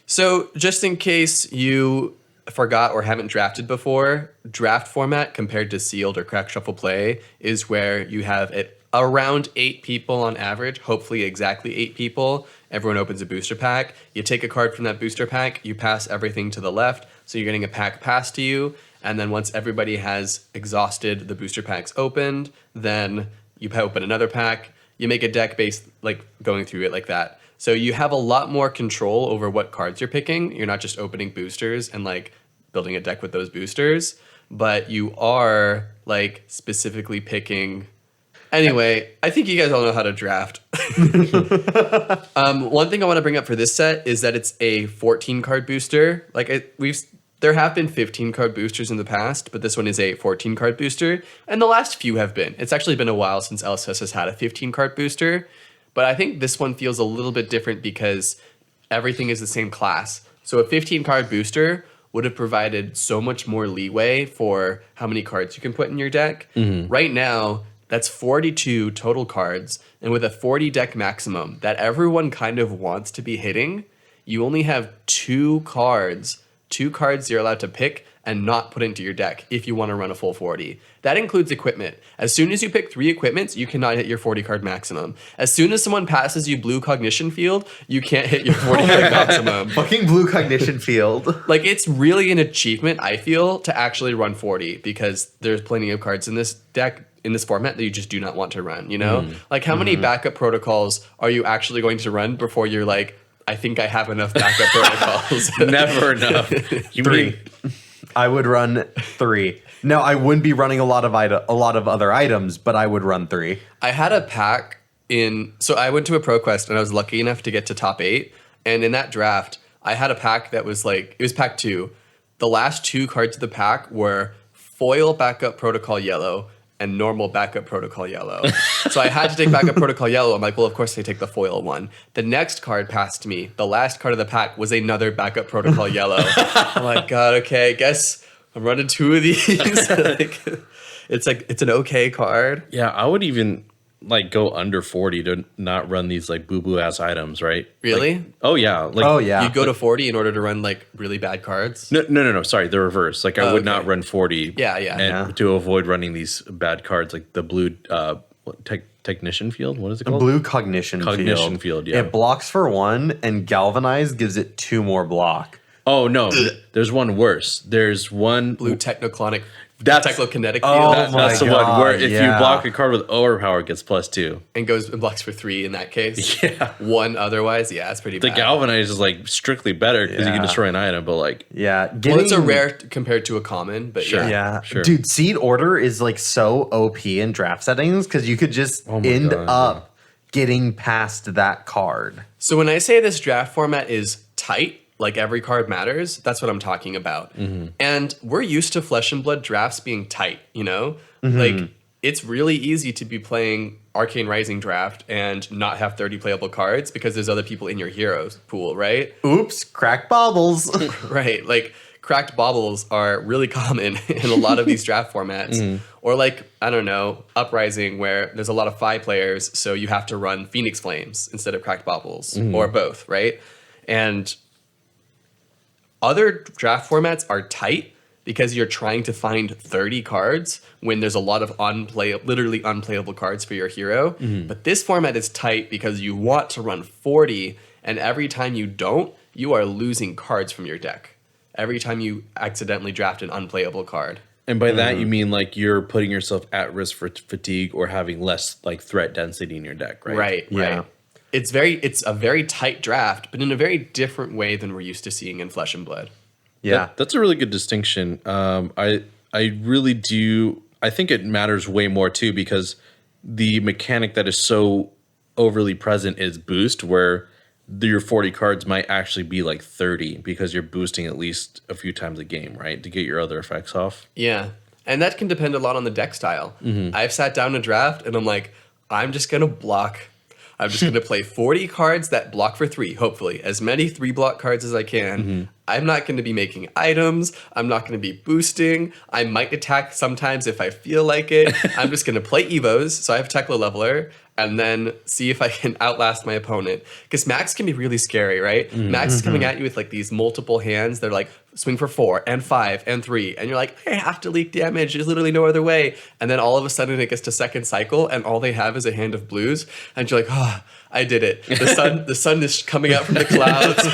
So just in case you forgot or haven't drafted before, draft format compared to sealed or crack shuffle play is where you have it around 8 people on average, hopefully exactly 8 people. Everyone opens a booster pack. You take a card from that booster pack, you pass everything to the left, so you're getting a pack passed to you. And then once everybody has exhausted the booster packs opened, then you open another pack. You make a deck based, like, going through it like that. So you have a lot more control over what cards you're picking. You're not just opening boosters and, like, building a deck with those boosters, but you are, like, specifically picking. Anyway, I think you guys all know how to draft. One thing I want to bring up for this set is that it's a 14 card booster. Like, there have been 15 card boosters in the past, but this one is a 14 card booster, and the last few have been. It's actually been a while since LSS has had a 15 card booster, but I think this one feels a little bit different because everything is the same class. So a 15 card booster would have provided so much more leeway for how many cards you can put in your deck. Right now, that's 42 total cards, and with a 40 deck maximum that everyone kind of wants to be hitting, you only have 2 cards you're allowed to pick and not put into your deck if you want to run a full 40. That includes equipment. As soon as you pick 3 equipments, you cannot hit your 40 card maximum. As soon as someone passes you blue cognition field, you can't hit your 40 card maximum. Fucking blue cognition field. Like, it's really an achievement, I feel, to actually run 40 because there's plenty of cards in this deck, in this format, that you just do not want to run, you know? Like, how many backup protocols are you actually going to run before you're like, I think I have enough backup protocols? Never enough. You 3. I would run 3. No, I wouldn't be running a lot of other items, but I would run 3. I had a pack so I went to a ProQuest and I was lucky enough to get to top 8. And in that draft, I had a pack that was like, it was pack 2. The last 2 cards of the pack were foil backup protocol yellow and normal backup protocol yellow. So I had to take backup protocol yellow. I'm like, well, of course I take the foil one. The next card passed to me. The last card of the pack was another backup protocol yellow. I'm like, God, okay, I guess I'm running 2 of these. It's an okay card. Yeah, I would even like go under 40 to not run these like boo-boo ass items, right? Really? Like, oh yeah. Like, Oh yeah. You go to 40 in order to run like really bad cards? No. Sorry, the reverse. Like I would not run 40. Yeah. To avoid running these bad cards, like the blue technician field. What is it called? Blue cognition field. Yeah. It blocks for 1, and galvanize gives it 2 more block. Oh no, there's one worse. There's one Blue technokinetic field. Oh that's the God, one where if yeah. you block a card with overpower, it gets +2. And goes and blocks for 3 in that case. Yeah. 1 otherwise. Yeah, it's pretty The bad. galvanize is like strictly better because you can Yeah. destroy an item, but like Yeah. Well, it's a rare compared to a common, but Sure. yeah. Yeah. Sure. Dude, seed order is like so OP in draft settings because you could just Oh my end God, up getting past that card. So when I say this draft format is tight, like every card matters, that's what I'm talking about. And we're used to Flesh and Blood drafts being tight, you know? Like, it's really easy to be playing Arcane Rising draft and not have 30 playable cards because there's other people in your heroes pool, right? Oops, crack bobbles. Right. Like, cracked baubles are really common in a lot of these draft formats. Or like, I don't know, Uprising, where there's a lot of 5 players, so you have to run Phoenix Flames instead of cracked baubles, or both, right? And other draft formats are tight because you're trying to find 30 cards when there's a lot of literally unplayable cards for your hero. But this format is tight because you want to run 40, and every time you don't, you are losing cards from your deck. Every time you accidentally draft an unplayable card. And by that you mean like you're putting yourself at risk for fatigue or having less like threat density in your deck, right? Right. Yeah. It's a very tight draft, but in a very different way than we're used to seeing in Flesh and Blood. Yeah. That's a really good distinction. I really do. I think it matters way more too because the mechanic that is so overly present is boost, where your 40 cards might actually be like 30 because you're boosting at least a few times a game, right? To get your other effects off. Yeah. And that can depend a lot on the deck style. I've sat down to draft and I'm like, I'm just going to block. I'm just going to play 40 cards that block for 3, hopefully. As many 3 block cards as I can. I'm not going to be making items. I'm not going to be boosting. I might attack sometimes if I feel like it. I'm just going to play Evos. So I have Tekla Leveler and then see if I can outlast my opponent. Because Max can be really scary, right? Max is coming at you with like these multiple hands. They're like swing for 4 and 5 and 3. And you're like, I have to leak damage. There's literally no other way. And then all of a sudden it gets to second cycle and all they have is a hand of blues. And you're like, oh, I did it. The sun is coming out from the clouds.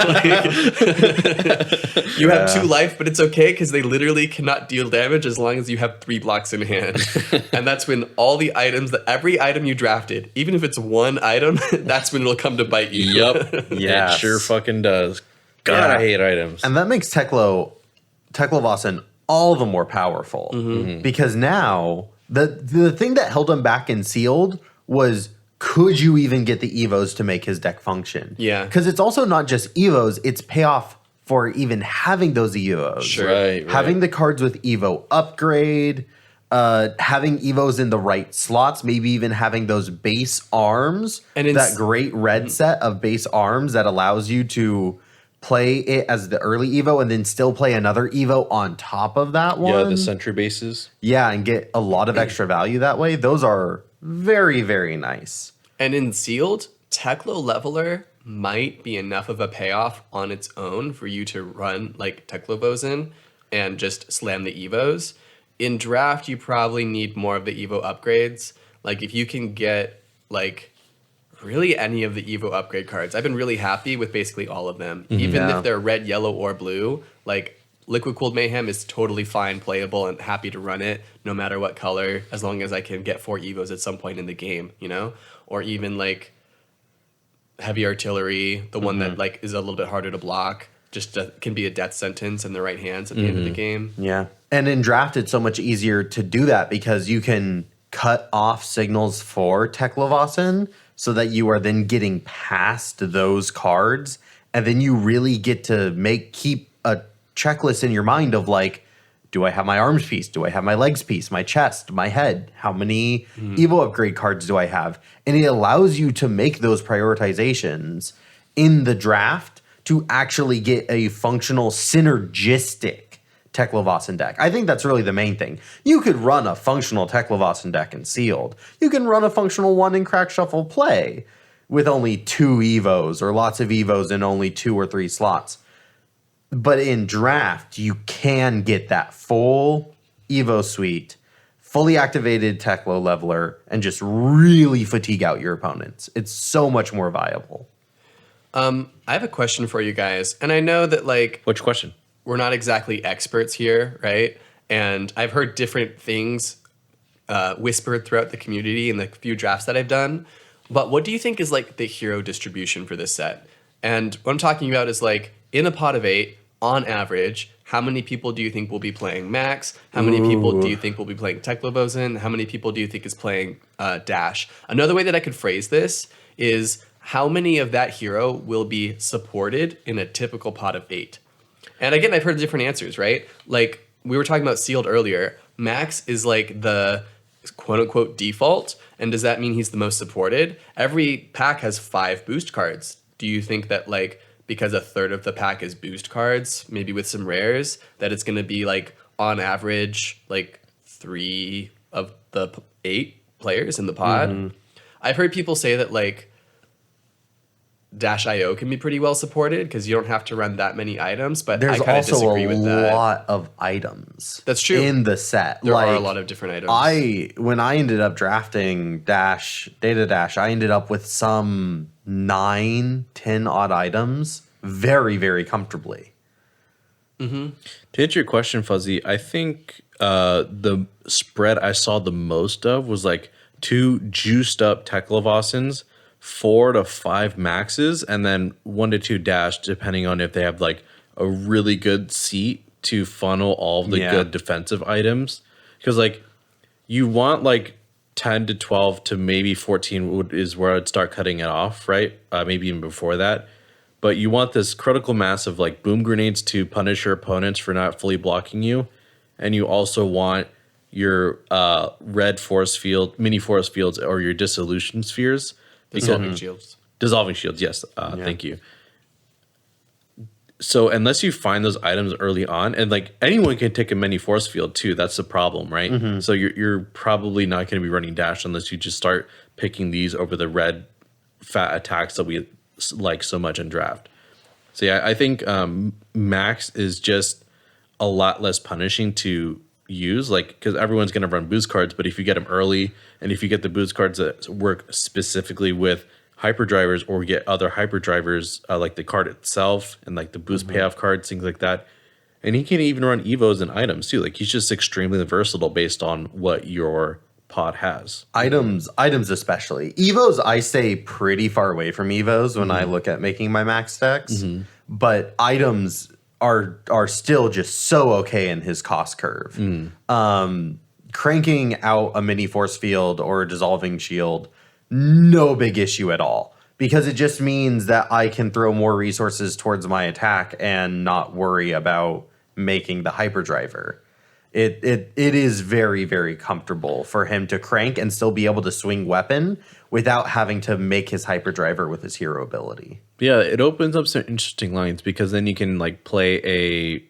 Like, you have 2 life, but it's okay because they literally cannot deal damage as long as you have 3 blocks in hand. And that's when all the items, every item you drafted, even if it's 1 item, that's when it'll come to bite you. Yep. Yes. It sure fucking does. God, I hate items. And that makes Teklovasen all the more powerful because now the thing that held him back in sealed was, could you even get the Evos to make his deck function? Yeah. Because it's also not just Evos, it's payoff for even having those Evos. Sure. Right. Having the cards with Evo upgrade, having Evos in the right slots, maybe even having those base arms, And in that great red set of base arms that allows you to play it as the early Evo and then still play another Evo on top of that one. Yeah, the sentry bases. Yeah, and get a lot of extra value that way. Those are very, very nice. And in sealed, Tekla Leveler might be enough of a payoff on its own for you to run like Teklovosen and just slam the Evos. In draft, you probably need more of the Evo upgrades. Like if you can get like really any of the Evo upgrade cards. I've been really happy with basically all of them. Even if they're red, yellow, or blue, like Liquid Cooled Mayhem is totally fine, playable, and happy to run it no matter what color, as long as I can get 4 Evos at some point in the game, you know? Or even like Heavy Artillery, the one that like is a little bit harder to block, just can be a death sentence in the right hands at the end of the game. Yeah. And in draft, it's so much easier to do that because you can cut off signals for Teklovasen so that you are then getting past those cards. And then you really get to keep a checklist in your mind of like, do I have my arms piece? Do I have my legs piece? My chest? My head? How many Evo upgrade cards do I have? And it allows you to make those prioritizations in the draft to actually get a functional, synergistic Teklovasen deck. I think that's really the main thing. You could run a functional Teklovasen deck in sealed. You can run a functional one in Crack Shuffle Play with only 2 Evos or lots of Evos in only 2 or 3 slots. But in draft, you can get that full Evo suite, fully activated Teklo Leveler, and just really fatigue out your opponents. It's so much more viable. I have a question for you guys. And I know that like Which question? we're not exactly experts here, right? And I've heard different things whispered throughout the community in the few drafts that I've done. But what do you think is like the hero distribution for this set? And what I'm talking about is like in a pot of 8, on average, how many people do you think will be playing Max? How many people do you think will be playing Teklovosen? How many people do you think is playing Dash? Another way that I could phrase this is how many of that hero will be supported in a typical pot of 8? And again, I've heard different answers, right? Like we were talking about sealed earlier. Max is like the quote unquote default. And does that mean he's the most supported? Every pack has 5 boost cards. Do you think that like because a third of the pack is boost cards, maybe with some rares, that it's going to be like on average like 3 of the 8 players in the pod? I've heard people say that like Dash.io can be pretty well supported because you don't have to run that many items, but There's I kind of also disagree with that. a lot of items. That's true. In the set. There are a lot of different items. When I ended up drafting Data Dash, I ended up with some 9, 10 odd items very, very comfortably. To answer your question, Fuzzy, I think the spread I saw the most of was like 2 juiced up Teklovasens, 4 to 5 maxes, and then 1 to 2 dash, depending on if they have like a really good seat to funnel all of the good defensive items. Because like you want like 10 to 12 to maybe 14 is where I'd start cutting it off, right? Maybe even before that. But you want this critical mass of like boom grenades to punish your opponents for not fully blocking you. And you also want your red force field, mini force fields, or your dissolution spheres. Dissolving shields. Dissolving shields, yes. Thank you. So unless you find those items early on, and like anyone can take a mini force field too, that's the problem, right? So you're probably not going to be running dash unless you just start picking these over the red fat attacks that we like so much in draft. So yeah, I think Max is just a lot less punishing to use, like because everyone's going to run boost cards, but if you get them early and if you get the boost cards that work specifically with hyperdrivers or get other hyperdrivers like the card itself and like the boost payoff cards, things like that. And he can even run evos and items too. Like he's just extremely versatile based on what your pod has. Items especially. Evos, I stay pretty far away from Evos when I look at making my max decks. But items are still just so okay in his cost curve. Cranking out a mini force field or a dissolving shield, no big issue at all. Because it just means that I can throw more resources towards my attack and not worry about making the hyperdriver. It is very, very comfortable for him to crank and still be able to swing weapon without having to make his hyperdriver with his hero ability. Yeah, it opens up some interesting lines because then you can like play a,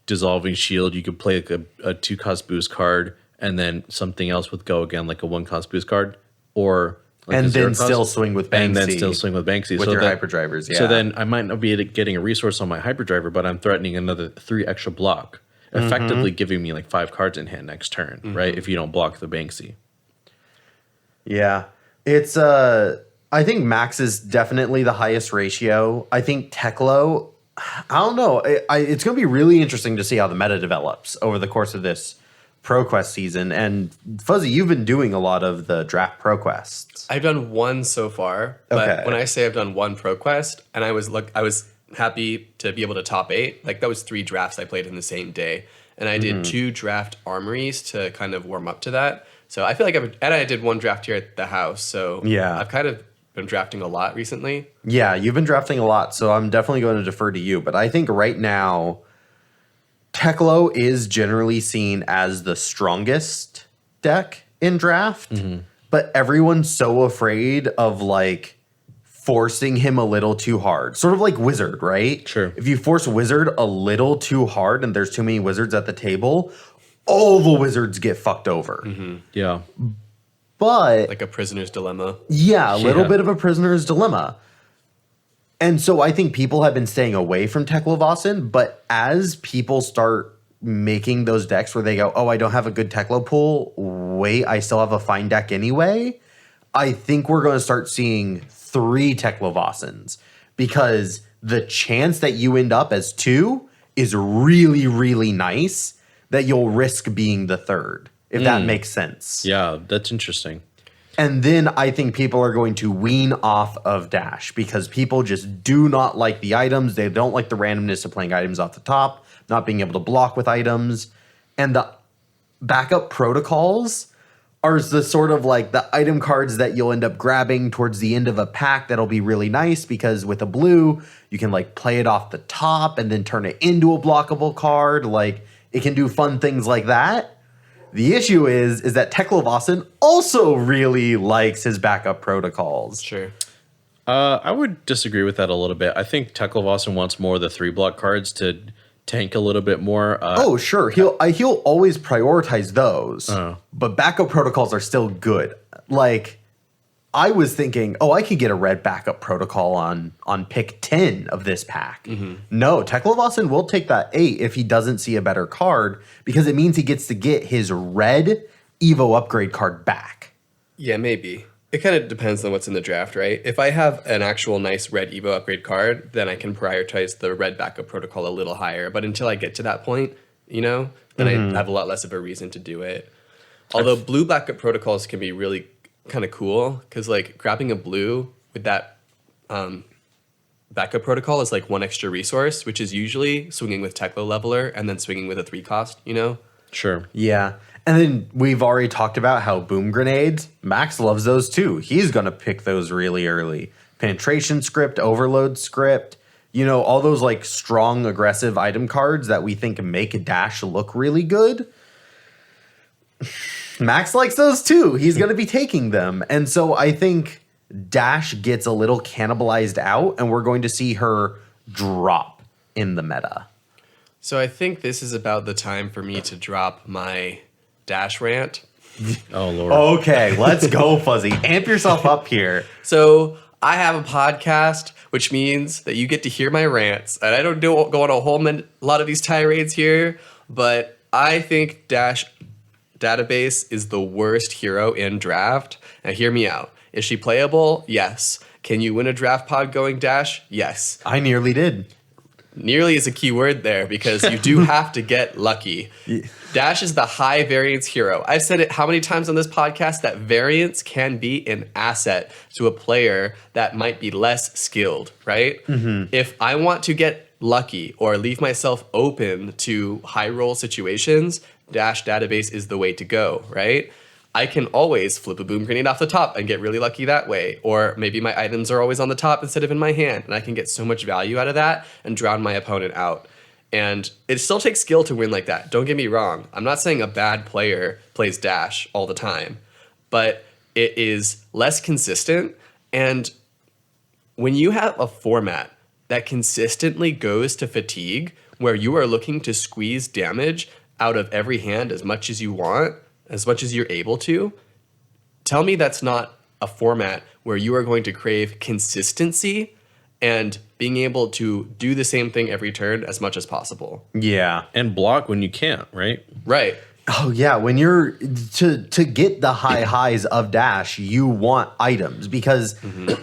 dissolving shield. You could play like a 2-cost boost card and then something else with go again, like a 1-cost boost card, or like And then still swing with Banksy. And then still swing with Banksy. With so your then, hyperdrivers, yeah. So then I might not be getting a resource on my hyperdriver, but I'm threatening another 3 extra block, effectively giving me like 5 cards in hand next turn, right? If you don't block the Banksy. Yeah. It's I think Max is definitely the highest ratio. I think Teklo, I don't know. It's going to be really interesting to see how the meta develops over the course of this ProQuest season. And Fuzzy, you've been doing a lot of the draft ProQuests. I've done one so far, but when I say I've done one ProQuest, and I was happy to be able to top 8. Like that was 3 drafts I played in the same day, and I did 2 draft armories to kind of warm up to that. So I feel like I did 1 draft here at the house. So yeah, I've kind of been drafting a lot recently. Yeah, you've been drafting a lot, so I'm definitely going to defer to you. But I think right now, Teklo is generally seen as the strongest deck in draft, but everyone's so afraid of like forcing him a little too hard. Sort of like Wizard, right? Sure. If you force Wizard a little too hard and there's too many Wizards at the table, all the Wizards get fucked over. Yeah. But like a prisoner's dilemma. Yeah, a little bit of a prisoner's dilemma. And so I think people have been staying away from Teklo-Vossen, but as people start making those decks where they go, oh, I don't have a good Teklo pool, wait, I still have a fine deck anyway, I think we're going to start seeing 3 Teklo-Vossens because the chance that you end up as 2 is really, really nice that you'll risk being the 3rd, if that makes sense. Yeah, that's interesting. And then I think people are going to wean off of Dash because people just do not like the items. They don't like the randomness of playing items off the top, not being able to block with items. And the backup protocols are the sort of like the item cards that you'll end up grabbing towards the end of a pack that'll be really nice because with a blue, you can like play it off the top and then turn it into a blockable card. Like it can do fun things like that. The issue is that Teklo-Vossen also really likes his backup protocols. Sure. I would disagree with that a little bit. I think Teklo-Vossen wants more of the 3 block cards to tank a little bit more. Oh, sure. He'll always prioritize those, but backup protocols are still good. Like, I was thinking, oh, I could get a red backup protocol on pick 10 of this pack. No, Teklo-Vossen will take that 8 if he doesn't see a better card because it means he gets to get his red Evo upgrade card back. Yeah, maybe. It kind of depends on what's in the draft, right? If I have an actual nice red Evo upgrade card, then I can prioritize the red backup protocol a little higher. But until I get to that point, then I have a lot less of a reason to do it. Although blue backup protocols can be really kind of cool because like grabbing a blue with that backup protocol is like 1 extra resource, which is usually swinging with Teklo Leveler and then swinging with a 3-cost, Sure. Yeah. And then we've already talked about how boom grenades, Max loves those too. He's going to pick those really early. Penetration script, overload script, all those like strong aggressive item cards that we think make a Dash look really good. Max likes those too. He's going to be taking them. And so I think Dash gets a little cannibalized out and we're going to see her drop in the meta. So I think this is about the time for me to drop my dash rant. Oh, Lord. Okay, let's go, Fuzzy. Amp yourself up here. So I have a podcast, which means that you get to hear my rants. And I don't go on a whole lot of these tirades here, but I think Dash Database is the worst hero in draft. Now hear me out. Is she playable? Yes. Can you win a draft pod going Dash? Yes. I nearly did. Nearly is a key word there because you do have to get lucky. Dash is the high variance hero. I've said it how many times on this podcast that variance can be an asset to a player that might be less skilled, right? If I want to get lucky or leave myself open to high roll situations, Dash Database is the way to go, right? I can always flip a boom grenade off the top and get really lucky that way. Or maybe my items are always on the top instead of in my hand, and I can get so much value out of that and drown my opponent out. And it still takes skill to win like that. Don't get me wrong. I'm not saying a bad player plays Dash all the time, but it is less consistent. And when you have a format that consistently goes to fatigue, where you are looking to squeeze damage out of every hand as much as you want, as much as you're able to, tell me that's not a format where you are going to crave consistency and being able to do the same thing every turn as much as possible. Yeah. And block when you can't, right? Right. Oh yeah, when you're to get the high highs of Dash, you want items because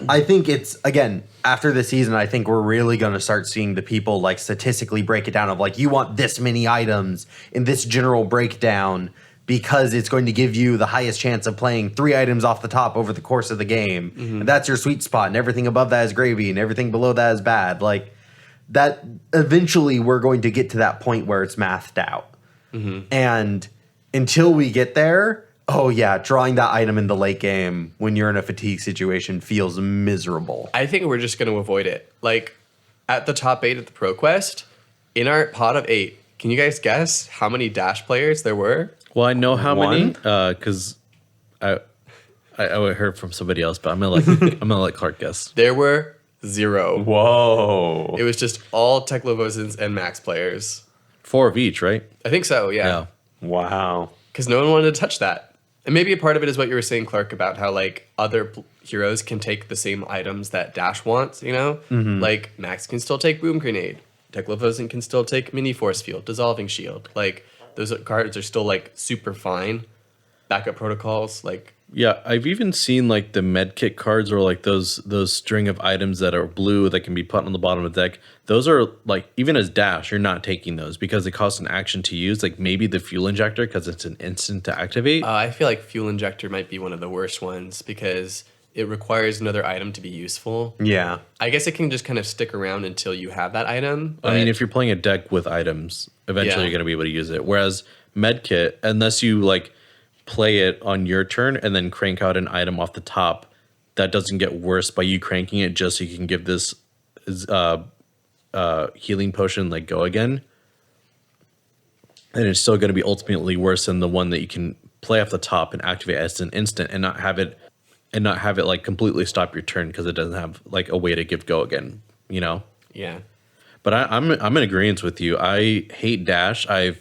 I think it's again after the season. I think we're really going to start seeing the people like statistically break it down of like you want this many items in this general breakdown because it's going to give you the highest chance of playing 3 items off the top over the course of the game, and that's your sweet spot. And everything above that is gravy, and everything below that is bad. Like that. Eventually, we're going to get to that point where it's mathed out, and until we get there, oh yeah, drawing that item in the late game when you're in a fatigue situation feels miserable. I think we're just going to avoid it. Like at the top 8 at the Pro Quest, in our pot of 8, can you guys guess how many Dash players there were? Well, I know how One? many because I heard from somebody else, but I'm gonna let Clark guess. There were 0. Whoa. It was just all Teklovozins and Max players. 4 of each, right? I think so, yeah. Wow. Because no one wanted to touch that. And maybe a part of it is what you were saying, Clark, about how like other heroes can take the same items that Dash wants, you know? Like Max can still take Boom Grenade. Teklovozin can still take Mini Force Field, Dissolving Shield. Like those cards are still like super fine. Backup protocols, like Yeah, I've even seen like the med kit cards or like those string of items that are blue that can be put on the bottom of the deck. Those are like, even as Dash, you're not taking those because they cost an action to use. Like maybe the Fuel Injector because it's an instant to activate. I feel like Fuel Injector might be one of the worst ones because it requires another item to be useful. Yeah. I guess it can just kind of stick around until you have that item. I mean, if you're playing a deck with items, eventually Yeah. you're going to be able to use it. Whereas Medkit, unless you like play it on your turn and then crank out an item off the top, that doesn't get worse by you cranking it just so you can give this healing potion like go again. And it's still going to be ultimately worse than the one that you can play off the top and activate as an instant and not have it like completely stop your turn because it doesn't have like a way to give go again, you know? yeah. But I'm in agreement with you. I hate Dash. I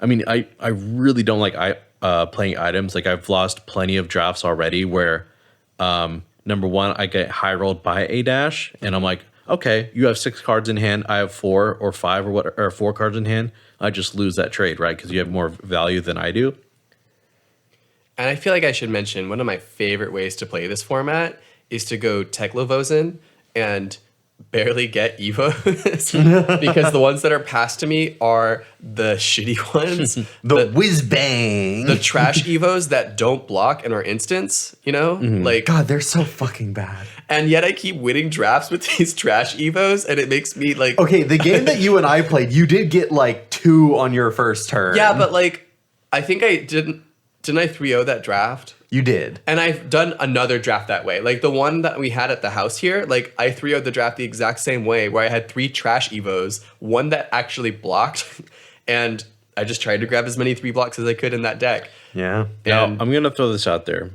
really don't like playing items. Like I've lost plenty of drafts already where number one, I get high rolled by a Dash and I'm like, okay, you have 6 cards in hand, I have 4 or 5 or 4 cards in hand. I just lose that trade, right? Because you have more value than I do. And I feel like I should mention one of my favorite ways to play this format is to go Teklovozin and barely get Evos because the ones that are passed to me are the shitty ones. The whiz bang. The trash Evos that don't block and are instants, you know? Like God, they're so fucking bad. and yet I keep winning drafts with these trash Evos and it makes me like Okay, the game that you and I played, you did get like 2 on your first turn. yeah, but like I think I didn't I 3-0 that draft? You did. And I've done another draft that way. Like the one that we had at the house here, like I 3-0'd the draft the exact same way where I had 3 trash Evos, one that actually blocked, and I just tried to grab as many 3 blocks as I could in that deck. Yeah. Now, And I'm going to throw this out there.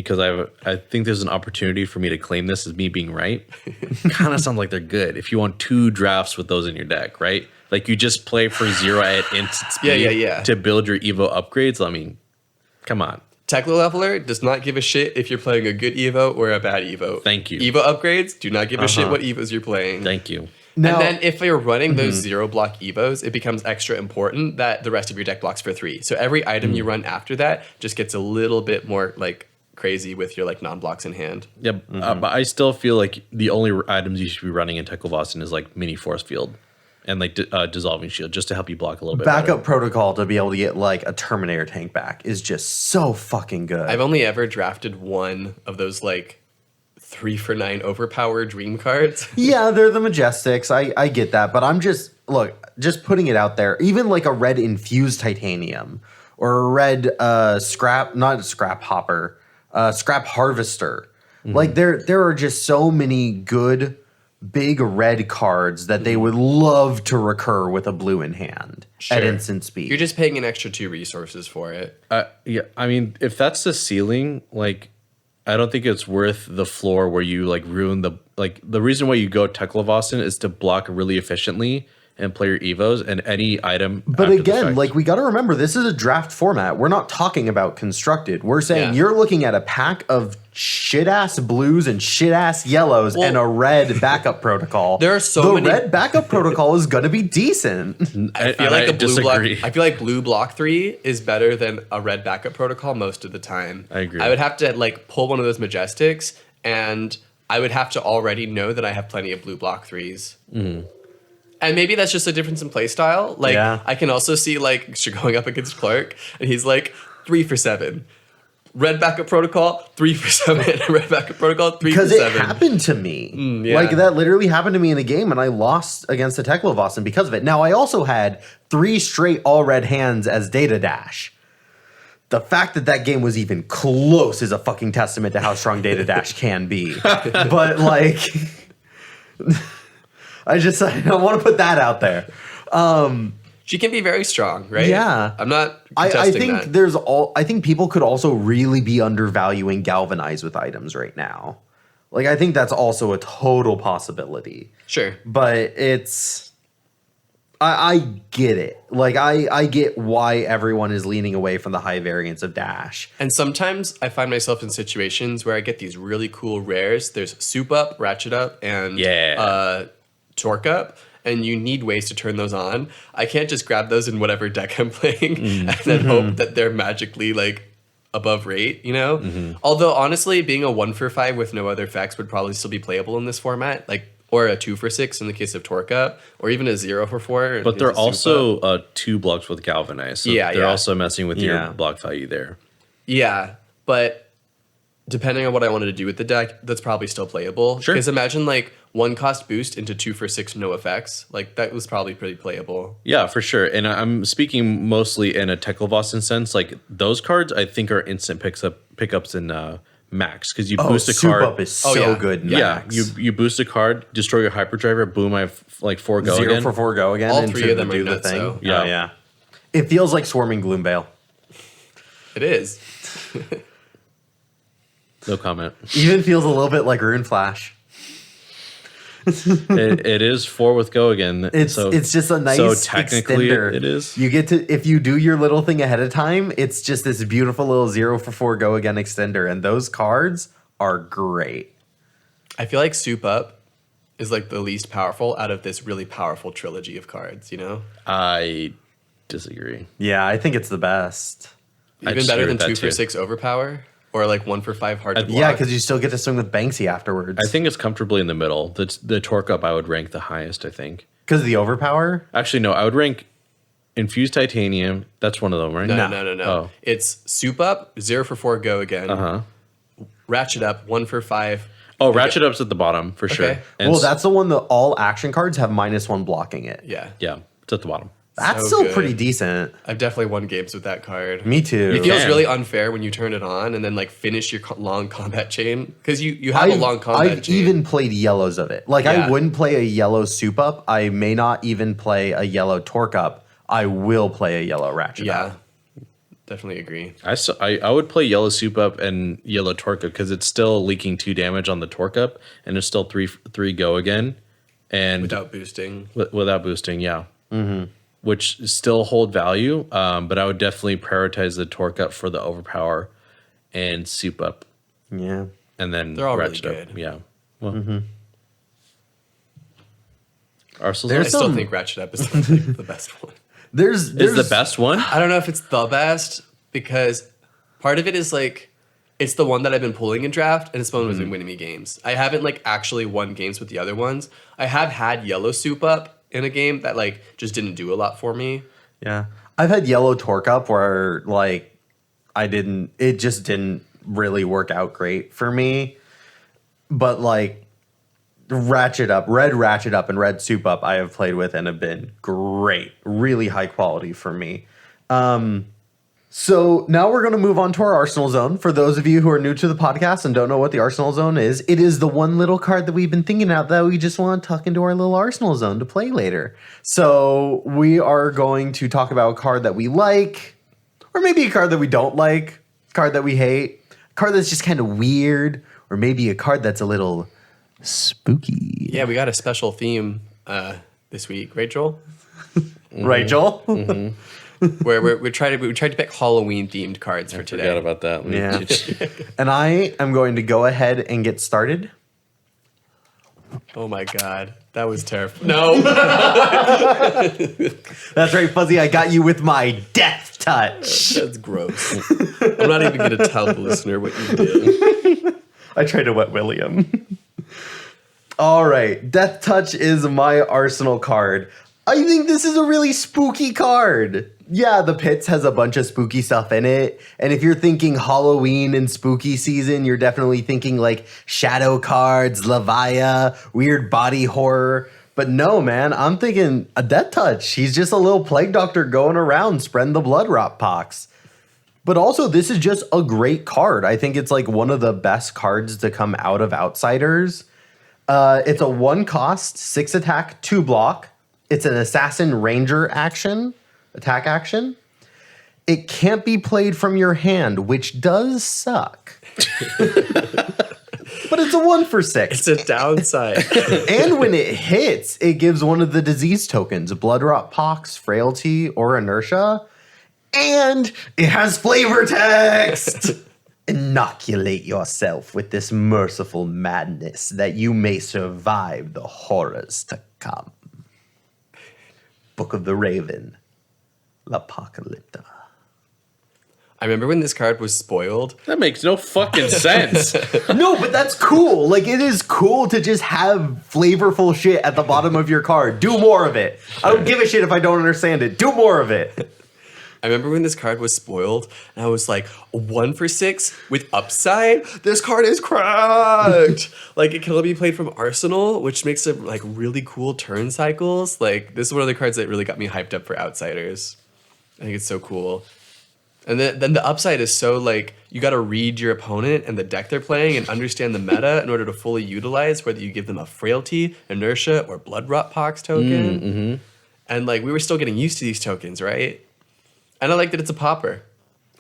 because I think there's an opportunity for me to claim this as me being right. Kind of sounds like they're good. If you want 2 drafts with those in your deck, right? Like you just play for 0 at instant speed to build your Evo upgrades. I mean, come on. Techno Leveler does not give a shit if you're playing a good Evo or a bad Evo. Thank you. Evo upgrades do not give a shit what Evos you're playing. Thank you. Now, and then if you're running those 0 block Evos, it becomes extra important that the rest of your deck blocks for 3. So every item you run after that just gets a little bit more like crazy with your like non-blocks in hand. Yeah, but I still feel like the only items you should be running in Teklevossen is like mini force field and like dissolving shield just to help you block a little bit. Backup protocol to be able to get like a Terminator tank back is just so fucking good. I've only ever drafted one of those like 3 for 9 overpower dream cards. Yeah, they're the Majestics. I get that, but I'm just putting it out there. Even like a red infused titanium or a red scrap harvester. Like there are just so many good big red cards that they would love to recur with a blue in hand at instant speed. You're just paying an extra 2 resources for it. Yeah, I mean, if that's the ceiling, like, I don't think it's worth the floor where you like ruin the reason why you go Teklevossen is to block really efficiently and play your Evos and any item. But again, like we got to remember, this is a draft format. We're not talking about constructed. We're saying you're looking at a pack of shit-ass blues and shit-ass yellows and a red backup protocol. There are so many. The red backup protocol is going to be decent. I feel like blue block 3 is better than a red backup protocol most of the time. I agree. I would have to like pull one of those Majestics, and I would have to already know that I have plenty of blue block 3s. And maybe that's just a difference in play style. Like I can also see like going up against Clark, and he's like 3 for 7. Red backup protocol, 3 for 7. Red backup protocol, 3 for 7. Because it happened to me. Like that literally happened to me in a game, and I lost against a Teklevossen because of it. Now I also had 3 straight all red hands as Data Dash. The fact that that game was even close is a fucking testament to how strong Data Dash can be. But like, I want to put that out there. She can be very strong, right? Yeah. I'm not I contesting think that. I think people could also really be undervaluing Galvanize with items right now. Like, I think that's also a total possibility. Sure. But it's... I get it. Like, I get why everyone is leaning away from the high variance of Dash. And sometimes I find myself in situations where I get these really cool rares. There's Soup Up, Ratchet Up, and Torque Up. And you need ways to turn those on. I can't just grab those in whatever deck I'm playing and then hope that they're magically like above rate, you know? Although honestly, being a 1 for 5 with no other effects would probably still be playable in this format, like or a 2 for 6 in the case of Torque Up, or even a 0 for 4. But they're also 2 blocks with Galvanize, so they're also messing with your block value there. Yeah, but depending on what I wanted to do with the deck, that's probably still playable. Sure. Because imagine like 1 cost boost into 2 for 6 no effects. Like that was probably pretty playable. Yeah, for sure. And I'm speaking mostly in a Teklevossen sense. Like those cards, I think are instant pickups in Max because you boost a card. Soup Up is so good. In Max. You boost a card, destroy your Hyperdriver, boom! I have like 4 go 0 again. for 4 go again. All 3 of them do are the nuts, thing. though. Yeah. It feels like Swarming Gloomveil. It is. No comment. Even feels a little bit like Rune Flash. it is 4 with go again. It's just a nice so technically extender. It is. You get to, if you do your little thing ahead of time, it's just this beautiful little 0 for 4 go again extender, and those cards are great. I feel like Soup Up is like the least powerful out of this really powerful trilogy of cards, you know? I disagree. Yeah, I think it's the best. Even better than 2 for 6 Overpower? Or like 1 for 5 hard to block? Yeah, because you still get to swing with Banksy afterwards. I think it's comfortably in the middle. The Torque Up I would rank the highest, I think. Because of the Overpower? Actually, no, I would rank Infused Titanium. That's one of them, right? No. Oh. It's Soup Up, 0 for 4 go again. Ratchet Up, 1 for 5. Oh, Ratchet Up's at the bottom, for sure. And well, that's the one that all action cards have -1 blocking it. Yeah. Yeah, it's at the bottom. That's So still good. pretty decent. I've definitely won games with that card. Me too. It feels Man. really unfair when you turn it on and then like finish your long combat chain. Because you have a long combat I've chain. even played yellows of it. Like, Yeah. I wouldn't play a yellow Soup Up. I may not even play a yellow Torque Up. I will play a yellow Ratchet Up. Definitely agree. I would play yellow soup up and yellow torque up because it's still leaking 2 damage on the torque up, and it's still three go again, and Without boosting. without boosting, yeah. Mm-hmm. Which still hold value, but I would definitely prioritize the torque up for the overpower and soup up, Yeah. and then They're all really ratchet up. good. Yeah. Well, Arsenal's There's I still some- think Ratchet Up is like the best one. There's is the best one. I don't know if it's the best because part of it is like it's the one that I've been pulling in draft and it's the one who's been winning me games. I haven't like actually won games with the other ones. I have had yellow soup up in a game that like just didn't do a lot for me. Yeah. I've had yellow torque up where like it just didn't really work out great for me. But like Ratchet Up, Red Ratchet Up and Red Soup Up I have played with and have been great. Really high quality for me. So now we're going to move on to our Arsenal Zone. For those of you who are new to the podcast and don't know what the Arsenal Zone is, it is the one little card that we've been thinking about that we just want to tuck into our little Arsenal Zone to play later. So we are going to talk about a card that we like, or maybe a card that we don't like, a card that we hate, a card that's just kind of weird, or maybe a card that's a little spooky. Yeah, we got a special theme this week, right, Joel? Right, Joel? Where we tried to pick Halloween themed cards for today. Forgot about that. Yeah. And I am going to go ahead and get started. Oh my god, that was terrifying. No, That's right, Fuzzy. I got you with my death touch. that's gross. I'm not even gonna tell the listener what you did. I tried to wet William. All right. Death Touch is my Arsenal card. I think this is a really spooky card. Yeah, the Pits has a bunch of spooky stuff in it. And if you're thinking Halloween and spooky season, you're definitely thinking like shadow cards, Levia, weird body horror. But no, man, I'm thinking a Death Touch. He's just a little plague doctor going around spreading the blood rot pox. But also, this is just a great card. I think it's like one of the best cards to come out of Outsiders. It's a 1 cost, 6 attack, 2 block. It's an Assassin Ranger attack action. It can't be played from your hand, which does suck. But it's a 1 for 6. It's a downside. And when it hits, it gives one of the disease tokens, Blood Rot Pox, Frailty, or Inertia. And it has flavor text. Inoculate yourself with this merciful madness that you may survive the horrors to come. Book of the Raven, L'Apocalypta. I remember when this card was spoiled. That makes no fucking sense. No, but that's cool. Like, it is cool to just have flavorful shit at the bottom of your card. Do more of it. I don't give a shit if I don't understand it. Do more of it. I remember when this card was spoiled, and I was like, 1 for 6 with upside? This card is cracked! Like, it can only be played from Arsenal, which makes it, like, really cool turn cycles. Like, this is one of the cards that really got me hyped up for Outsiders. I think it's so cool. And then the upside is so, like, you got to read your opponent and the deck they're playing and understand the meta in order to fully utilize whether you give them a Frailty, Inertia, or Blood Rot Pox token. And, like, we were still getting used to these tokens, right? And I like that it's a popper.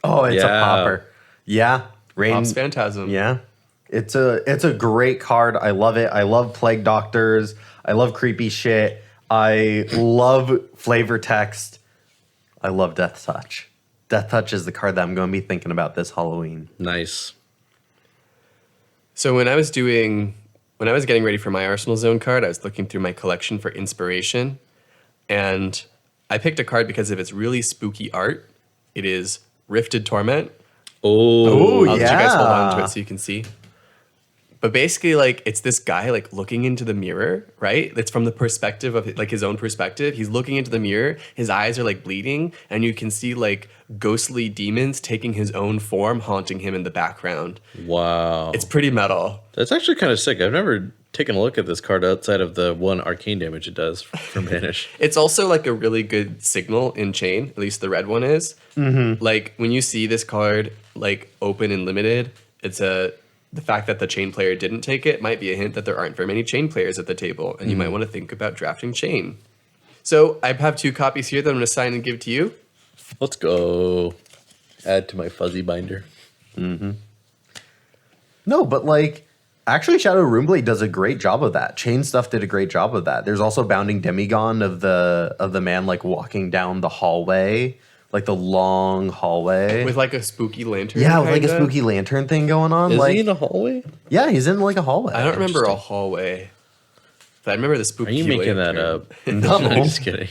Oh, it's a Yeah. popper. Yeah. Pops Phantasm. Yeah. It's a great card. I love it. I love Plague Doctors. I love creepy shit. I love flavor text. I love Death Touch. Death Touch is the card that I'm going to be thinking about this Halloween. Nice. So when I was getting ready for my Arsenal Zone card, I was looking through my collection for inspiration. And I picked a card because of its really spooky art. It is Rifted Torment. Oh, I'll let you guys hold on to yeah. it so you can see. But basically, like, it's this guy, like, looking into the mirror, right? It's from the perspective of, like, his own perspective. He's looking into the mirror. His eyes are, like, bleeding. And you can see, like, ghostly demons taking his own form, haunting him in the background. wow. It's pretty metal. That's actually kind of sick. I've never taken a look at this card outside of the 1 arcane damage it does from Banish. It's also, like, a really good signal in Chain. At least the red one is. Mm-hmm. Like, when you see this card, like, open and limited, the fact that the Chain player didn't take it might be a hint that there aren't very many Chain players at the table, and you might want to think about drafting Chain. So I have 2 copies here that I'm going to sign and give to you. Let's go. Add to my fuzzy binder. No, but like, actually, Shadow Runeblade does a great job of that. Chain Stuff did a great job of that. There's also Bounding Demigon of the man like walking down the hallway, like the long hallway With like a spooky lantern. yeah, with like a kinda. spooky lantern thing going on. Is like, he in a hallway? yeah, he's in like a hallway. I don't remember a hallway. But I remember the spooky. Are you making that lantern. up? No. I'm just kidding.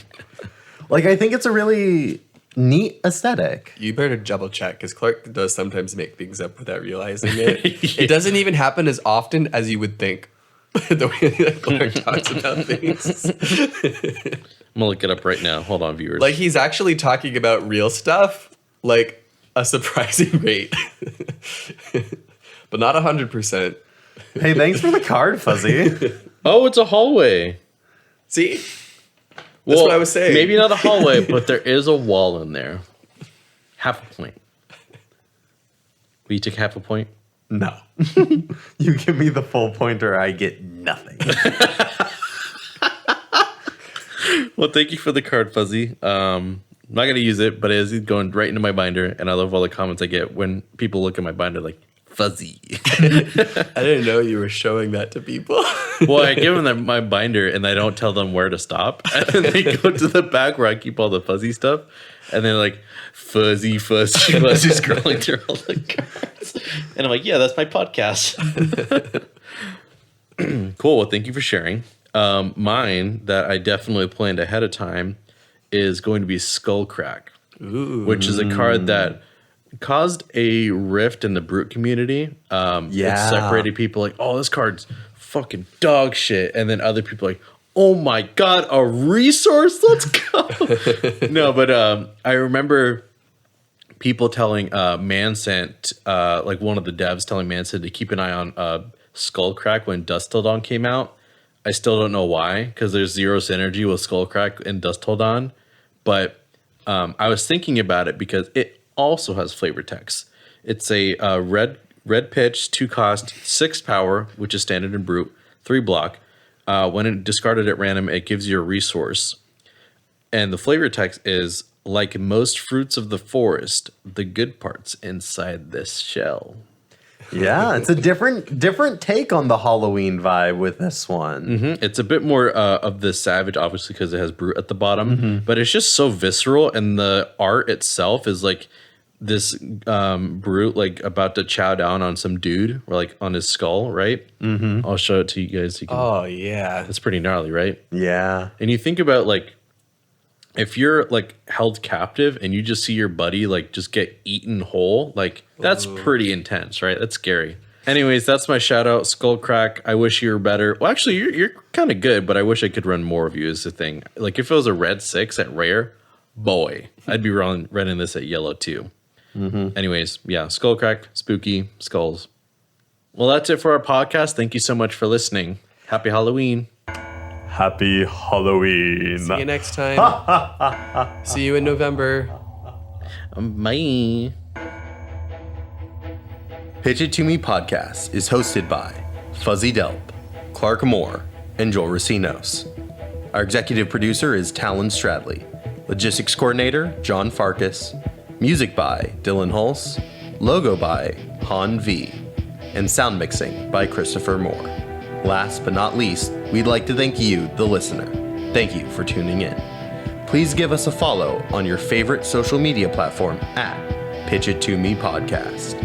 Like, I think it's a really neat aesthetic. You better double check because Clark does sometimes make things up without realizing it. It doesn't even happen as often as you would think. The way that Clark talks about things. I'm gonna look it up right now. Hold on, viewers. Like he's actually talking about real stuff, like a surprising rate, but not 100%. Hey, thanks for the card, Fuzzy. oh, it's a hallway. See, that's what I was saying. Maybe not a hallway, but there is a wall in there. Half a point. Will you take half a point? No. You give me the full pointer, I get nothing. Well, thank you for the card, Fuzzy. I'm not going to use it, but it is going right into my binder, and I love all the comments I get when people look at my binder like, Fuzzy. I didn't know you were showing that to people. Well, I give them my binder, and I don't tell them where to stop. And then they go to the back where I keep all the fuzzy stuff, and they're like, Fuzzy, Fuzzy, Fuzzy, scrolling through all the cards. And I'm like, yeah, that's my podcast. Cool. Well, thank you for sharing. Mine that I definitely planned ahead of time is going to be Skullcrack, which is a card that caused a rift in the Brute community. It separated people like, oh, this card's fucking dog shit. And then other people like, oh my God, a resource? Let's go. No, but I remember people telling Mansent, like one of the devs telling Mansent to keep an eye on Skullcrack when Dust Till Dawn came out. I still don't know why, because there's zero synergy with Skullcrack and Dust Till Dawn. But I was thinking about it because it also has flavor text. It's a red pitch, 2 cost, 6 power, which is standard in Brute, 3 block. When it discarded at random, it gives you a resource. And the flavor text is, like most fruits of the forest, the good parts inside this shell. Yeah, it's a different take on the Halloween vibe with this one. Mm-hmm. It's a bit more of the savage, obviously, because it has Brute at the bottom. But it's just so visceral, and the art itself is like this Brute like about to chow down on some dude, or like on his skull, right? I'll show it to you guys. So you can, Oh yeah, it's pretty gnarly, right? Yeah. And you think about like, if you're like held captive and you just see your buddy like just get eaten whole, like that's pretty intense, right? That's scary. Anyways, that's my shout out, Skullcrack. I wish you were better. Well, actually, you're kind of good, but I wish I could run more of you is the thing. Like if it was a red 6 at rare, boy, I'd be running this at yellow too. Anyways, yeah, Skullcrack, spooky, skulls. Well, that's it for our podcast. Thank you so much for listening. Happy Halloween. Happy Halloween. see you next time. See you in November. Bye. Pitch It To Me podcast is hosted by Fuzzy Delp, Clark Moore, and Joel Recinos. Our executive producer is Talon Stradley. Logistics coordinator, John Farkas. Music by Dillon Hulse. Logo by Han V. And sound mixing by Christopher Moore. Last but not least, we'd like to thank you, the listener. Thank you for tuning in. Please give us a follow on your favorite social media platform at Pitch It To Me Podcast.